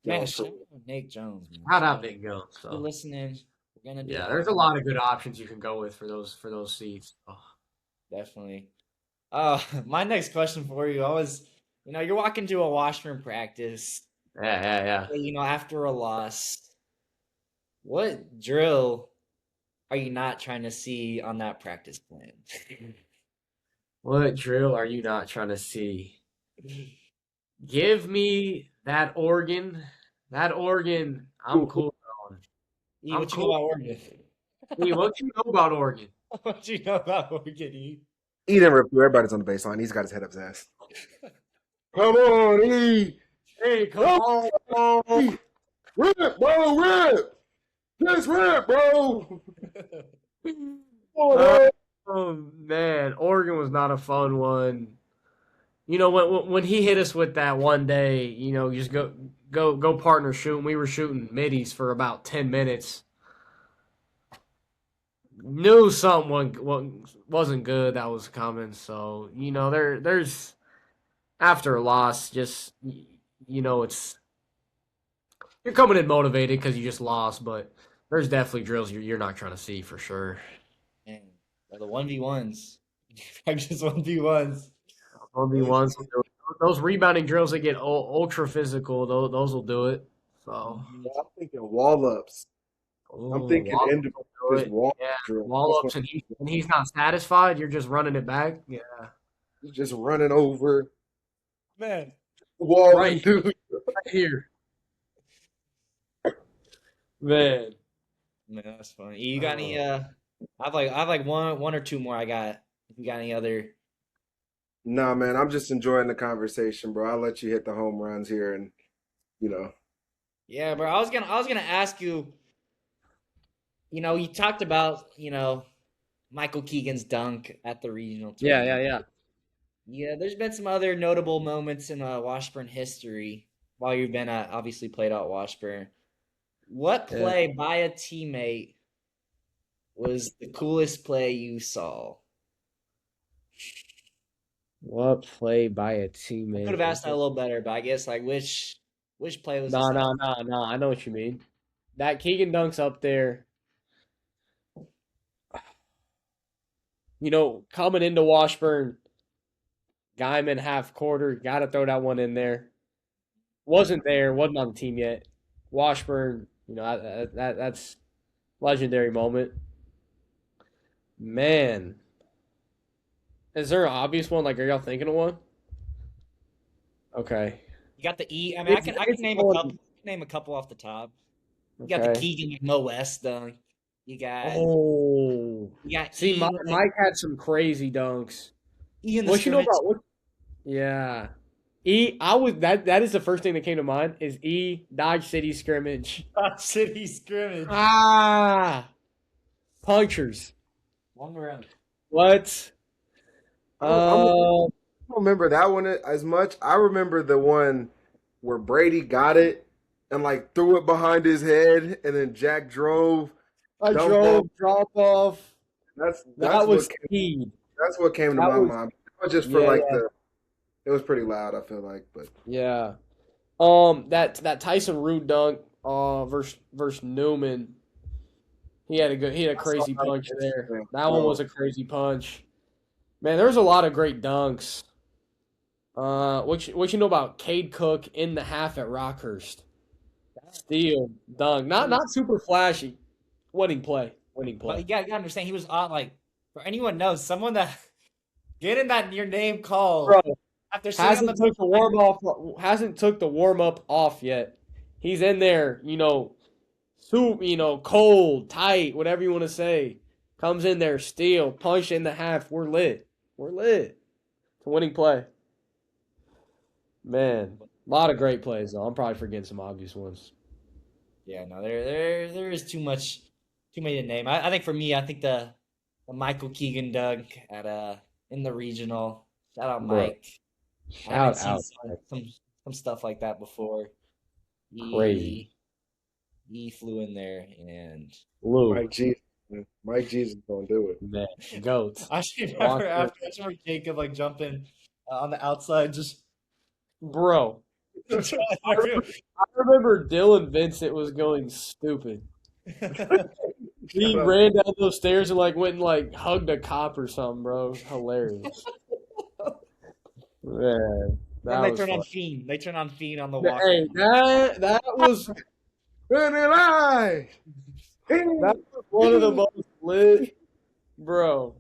Speaker 1: Man, shout out Nick Jones, man.
Speaker 3: Shout out Nick Jones.
Speaker 1: If you're
Speaker 3: So
Speaker 1: listening, we're gonna do
Speaker 3: yeah,
Speaker 1: that.
Speaker 3: there's a lot of good options you can go with for those seats. Oh,
Speaker 1: Definitely. My next question for you, you're walking to a washroom practice,
Speaker 3: yeah.
Speaker 1: after a loss. What drill are you not trying to see on that practice plan?
Speaker 3: What drill are you not trying to see? Give me that organ. That organ. I'm cool on.
Speaker 1: E,
Speaker 3: I'm
Speaker 1: what you know
Speaker 3: cool.
Speaker 1: about Oregon?
Speaker 3: Hey, what you know about Oregon?
Speaker 1: What you know about Oregon, E?
Speaker 2: He didn't review. Everybody's on the baseline. He's got his head up his ass. Come on, E.
Speaker 3: Hey, come on.
Speaker 2: Rip, bro, rip. Just rip, bro. Come on,
Speaker 3: Oh man, Oregon was not a fun one. When he hit us with that one day, you just go partner shooting. We were shooting middies for about 10 minutes. Knew something wasn't good that was coming. So there's after a loss, just it's you're coming in motivated because you just lost, but there's definitely drills you're not trying to see for sure.
Speaker 1: Man, the 1v1s. Practice 1v1s.
Speaker 3: 1v1s, those rebounding drills that get ultra physical, those will do it. So,
Speaker 2: I'm thinking wall ups. I'm thinking
Speaker 3: wall
Speaker 2: end
Speaker 3: ups will do
Speaker 2: just
Speaker 3: it.
Speaker 2: wall
Speaker 3: Yeah,
Speaker 2: drill.
Speaker 3: wall ups, and he's not satisfied. You're just running it back. Yeah,
Speaker 2: Just running over
Speaker 1: Man.
Speaker 2: wall
Speaker 3: right,
Speaker 2: dude.
Speaker 3: right here, man.
Speaker 1: Man, that's funny. You got any I have like one or two more I got. If you got any other.
Speaker 2: Nah, man, I'm just enjoying the conversation, bro. I'll let you hit the home runs here, and you know,
Speaker 1: Yeah, bro. I was gonna ask you, you talked about, Michael Keegan's dunk at the regional tournament.
Speaker 3: Yeah.
Speaker 1: Yeah, there's been some other notable moments in Washburn history while you've been obviously played out Washburn. What
Speaker 3: Yeah.
Speaker 1: play by a teammate was the coolest play you saw?
Speaker 3: What play by a
Speaker 1: I
Speaker 3: teammate?
Speaker 1: could have asked that a little better, but I guess like which play was
Speaker 3: No,
Speaker 1: just
Speaker 3: no, no, no. I know what you mean. That Keegan dunk's up there. Coming into Washburn, Guyman half quarter, got to throw that one in there. Wasn't on the team yet. Washburn, that's legendary moment. Man, is there an obvious one? Like, are y'all thinking of one? Okay.
Speaker 1: You got the E. I mean, I can
Speaker 3: It's
Speaker 1: name a
Speaker 3: on.
Speaker 1: couple. Name a couple off the top. You got the
Speaker 3: Okay.
Speaker 1: Keegan Mo West dunk. You got
Speaker 3: Oh.
Speaker 1: you got
Speaker 3: See,
Speaker 1: E
Speaker 3: Mike,
Speaker 1: like
Speaker 3: Mike had some crazy dunks.
Speaker 1: E in the
Speaker 3: What you know
Speaker 1: scrimmage.
Speaker 3: about what? Yeah. I was that is the first thing that came to mind is Dodge City scrimmage.
Speaker 1: City scrimmage.
Speaker 3: Ah, punchers.
Speaker 1: One round.
Speaker 3: What?
Speaker 2: I
Speaker 3: Uh,
Speaker 2: don't remember that one as much. I remember the one where Brady got it and like threw it behind his head, and then Jack drove,
Speaker 3: I
Speaker 2: dumped off.
Speaker 3: drove drop off.
Speaker 2: That's
Speaker 3: That was speed.
Speaker 2: that's what came to
Speaker 3: That
Speaker 2: my
Speaker 3: was
Speaker 2: mind. It was just for
Speaker 3: yeah,
Speaker 2: like
Speaker 3: yeah,
Speaker 2: the. It was pretty loud. I feel like, but
Speaker 3: yeah. That Tyson Root dunk, versus Newman. He had a
Speaker 2: I saw
Speaker 3: crazy
Speaker 2: that.
Speaker 3: punch there.
Speaker 2: Yeah,
Speaker 3: That one
Speaker 2: bro.
Speaker 3: was a crazy punch. Man, there's a lot of great dunks. What you know about Cade Cook in the half at Rockhurst? Steal, dunk. Not super flashy. Winning play. Winning
Speaker 1: But
Speaker 3: play.
Speaker 1: you gotta understand, he was on like for anyone knows someone that getting that your name called
Speaker 3: Bro,
Speaker 1: after sitting on the
Speaker 3: hasn't took the warm up off yet. He's in there, cold, tight, whatever you want to say. Comes in there, steal, punch in the half. We're lit. We're lit. It's a winning play. Man, a lot of great plays though. I'm probably forgetting some obvious ones.
Speaker 1: Yeah, no, there is too many to name. I think for me, I think the Michael Keegan dunk at in the regional. Shout out
Speaker 3: Bro,
Speaker 1: Mike. I haven't
Speaker 3: shout
Speaker 1: seen
Speaker 3: out.
Speaker 1: some stuff like that before.
Speaker 3: Crazy.
Speaker 1: He flew in there and
Speaker 3: Lou,
Speaker 2: Mike Jesus, Mike Jesus gonna do it.
Speaker 3: man, goat.
Speaker 1: I actually
Speaker 3: Walk
Speaker 1: remember
Speaker 3: in.
Speaker 1: I just remember Jacob like jumping on the outside just
Speaker 3: Bro, I remember Dylan Vincent was going stupid. He
Speaker 2: Shut up.
Speaker 3: ran down those stairs and like went and like hugged a cop or something, bro. It was hilarious. Man,
Speaker 1: Then
Speaker 3: that
Speaker 1: they
Speaker 3: was
Speaker 1: turn
Speaker 3: fun.
Speaker 1: on Fiend. They turn on Fiend on the
Speaker 3: Hey,
Speaker 1: walk.
Speaker 3: that was
Speaker 2: Vanilla.
Speaker 3: that was one of the most lit, bro.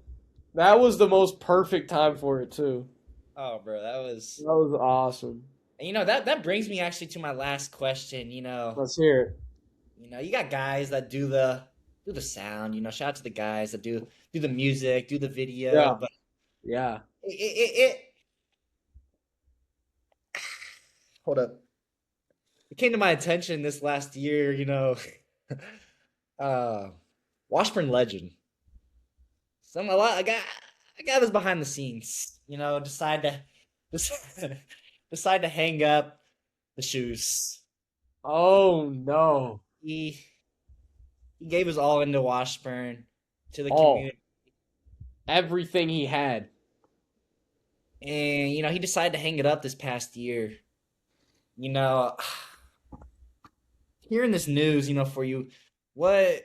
Speaker 3: That was the most perfect time for it too.
Speaker 1: Oh, bro, that was.
Speaker 3: That was awesome.
Speaker 1: And, that brings me actually to my last question.
Speaker 3: Let's hear it.
Speaker 1: You got guys that do the sound. Shout out to the guys that do the music, do the video.
Speaker 3: Yeah,
Speaker 1: But
Speaker 3: yeah.
Speaker 1: it hold up. It came to my attention this last year. Washburn legend. A guy that's behind the scenes. Decide to decide to hang up the shoes.
Speaker 3: Oh no.
Speaker 1: He gave his all into Washburn to the
Speaker 3: All.
Speaker 1: community,
Speaker 3: Everything he had.
Speaker 1: and he decided to hang it up this past year. You know, Hearing this news, for you, what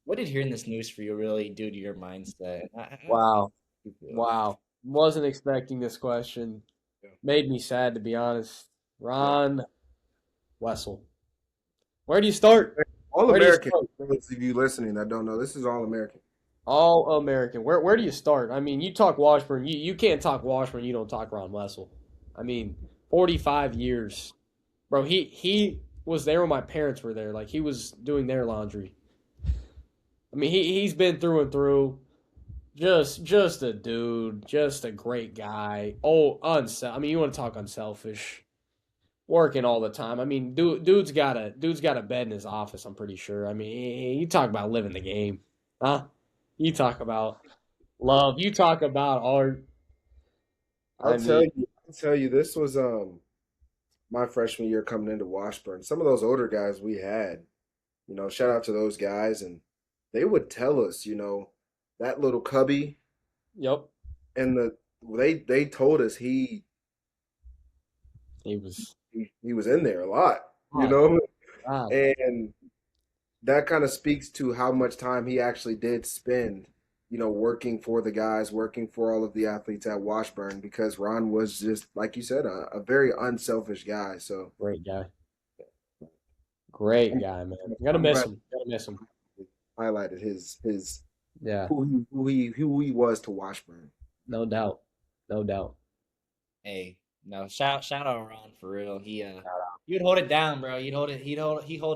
Speaker 1: what did hearing this news for you really do to your mindset?
Speaker 3: Wow.
Speaker 1: You feel?
Speaker 3: Wow. Wasn't expecting this question.
Speaker 2: Yeah.
Speaker 3: Made me sad to be honest. Ron Wessel. Where do you start?
Speaker 2: All
Speaker 3: Where do you
Speaker 2: American.
Speaker 3: start?
Speaker 2: For those of you listening that don't know, this is all American.
Speaker 3: All American. Where do you start? I mean, you talk Washburn. You can't talk Washburn. You don't talk Ron Wessel. I mean, 45 years, bro. He was there when my parents were there. Like he was doing their laundry. I mean, he's been through and through. Just a dude. Just a great guy. Oh, I mean, you want to talk unselfish. Working all the time. I mean, dude's got a bed in his office. I'm pretty sure. I mean, you talk about living the game, huh? You talk about love. You talk about art. I mean,
Speaker 2: I'll tell you, this was my freshman year coming into Washburn. Some of those older guys we had, shout out to those guys, and they would tell us, that little cubby
Speaker 3: yep.
Speaker 2: and they told us
Speaker 3: He was.
Speaker 2: he was in there a lot,
Speaker 3: God.
Speaker 2: and that kind of speaks to how much time he actually did spend, working for the guys, working for all of the athletes at Washburn, because Ron was just, like you said, a very unselfish guy. So
Speaker 3: Great guy. Great guy, man. Gotta
Speaker 2: I'm
Speaker 3: miss
Speaker 2: glad
Speaker 3: him. Gotta miss him.
Speaker 2: he highlighted his
Speaker 3: Yeah.
Speaker 2: who he was to Washburn.
Speaker 3: No doubt. No doubt.
Speaker 1: Hey, no, shout out Ron for real. He would hold it down, bro. He'd hold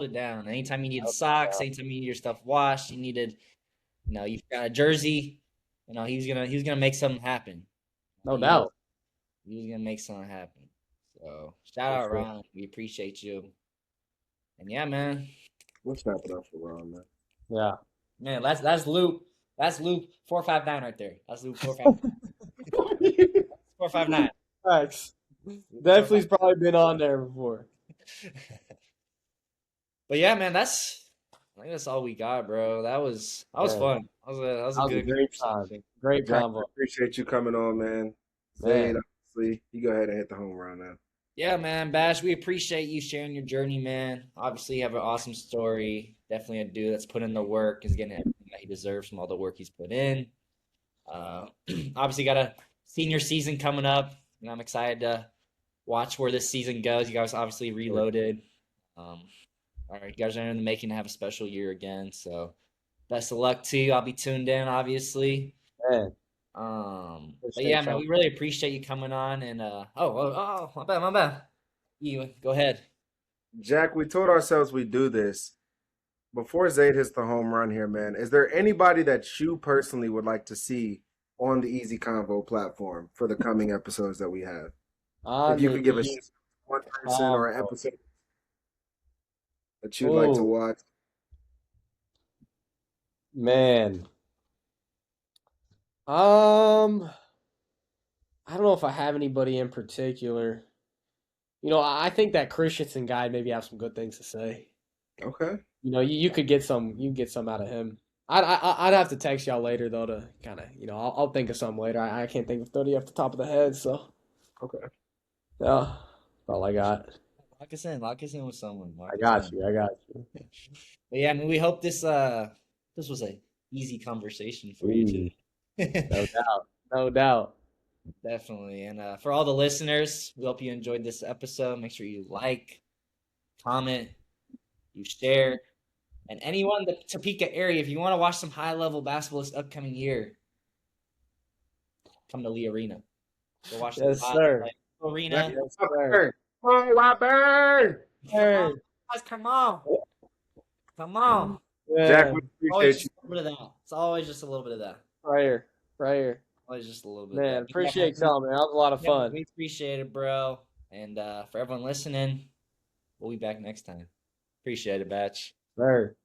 Speaker 1: it down. Anytime you needed socks, anytime you needed your stuff washed, you needed, you got a jersey, he was gonna make something happen.
Speaker 3: No
Speaker 1: He was
Speaker 3: doubt.
Speaker 1: he was gonna make something happen. So shout
Speaker 2: For
Speaker 1: out
Speaker 2: sure.
Speaker 1: Ron. We appreciate you. And yeah, man.
Speaker 2: Let's snap it up for Ron, man.
Speaker 3: Yeah.
Speaker 1: Man, that's Loop. That's Loop 459 right there. That's Loop 459. 459.
Speaker 3: Thanks. Definitely's probably been on there before.
Speaker 1: But yeah, man, I think that's all we got, bro. That was
Speaker 3: Yeah.
Speaker 1: fun. That was a good
Speaker 3: great time.
Speaker 1: conversation.
Speaker 3: Great
Speaker 2: Jack,
Speaker 3: combo.
Speaker 2: appreciate you coming on, man.
Speaker 3: Man.
Speaker 2: Zayd, obviously, you go ahead and hit the home run now.
Speaker 1: Yeah, man, Bash, we appreciate you sharing your journey, man. Obviously, you have an awesome story. Definitely a dude that's put in the work, is getting everything that he deserves from all the work he's put in. Obviously, got a senior season coming up, and I'm excited to watch where this season goes. You guys obviously reloaded. All right, you guys are in the making to have a special year again. So, best of luck to you. I'll be tuned in, obviously.
Speaker 3: Man.
Speaker 1: But yeah, man, we really appreciate you coming on. And my bad. You go ahead.
Speaker 2: Jack, we told ourselves we'd do this. Before Zayd hits the home run here, man, is there anybody that you personally would like to see on the TheEZConvo platform for the coming episodes that we have? If you could give us one person or an episode that you'd like to watch.
Speaker 3: Man. I don't know if I have anybody in particular. I think that Christensen guy maybe have some good things to say.
Speaker 2: Okay.
Speaker 3: You could get some out of him. I'd have to text y'all later though to kind of, I'll think of something later. I can't think of 30 off the top of the head, so
Speaker 2: Okay.
Speaker 3: yeah, that's all I got.
Speaker 1: Lock us in with someone.
Speaker 3: I got you.
Speaker 1: But yeah, I mean, we hope this was a easy conversation for you too.
Speaker 3: No doubt.
Speaker 1: Definitely. And for all the listeners, we hope you enjoyed this episode. Make sure you like, comment, you share. And anyone in the Topeka area, if you want to watch some high-level basketball this upcoming year, come to Lee Arena. Go watch
Speaker 3: Yes, sir.
Speaker 1: Arena.
Speaker 3: Yes, sir.
Speaker 2: Oh, Washburn!
Speaker 3: Hey.
Speaker 1: Guys, come on. Come on.
Speaker 2: Jack, we
Speaker 1: Always
Speaker 2: appreciate
Speaker 1: just a little bit of that. It's always just a little bit of that.
Speaker 3: Right here.
Speaker 1: Always just a little bit
Speaker 3: Man,
Speaker 1: of that.
Speaker 3: appreciate you telling me. That was a lot of fun.
Speaker 1: We appreciate it, bro. And for everyone listening, we'll be back next time. Appreciate it, Batch.
Speaker 3: Sir.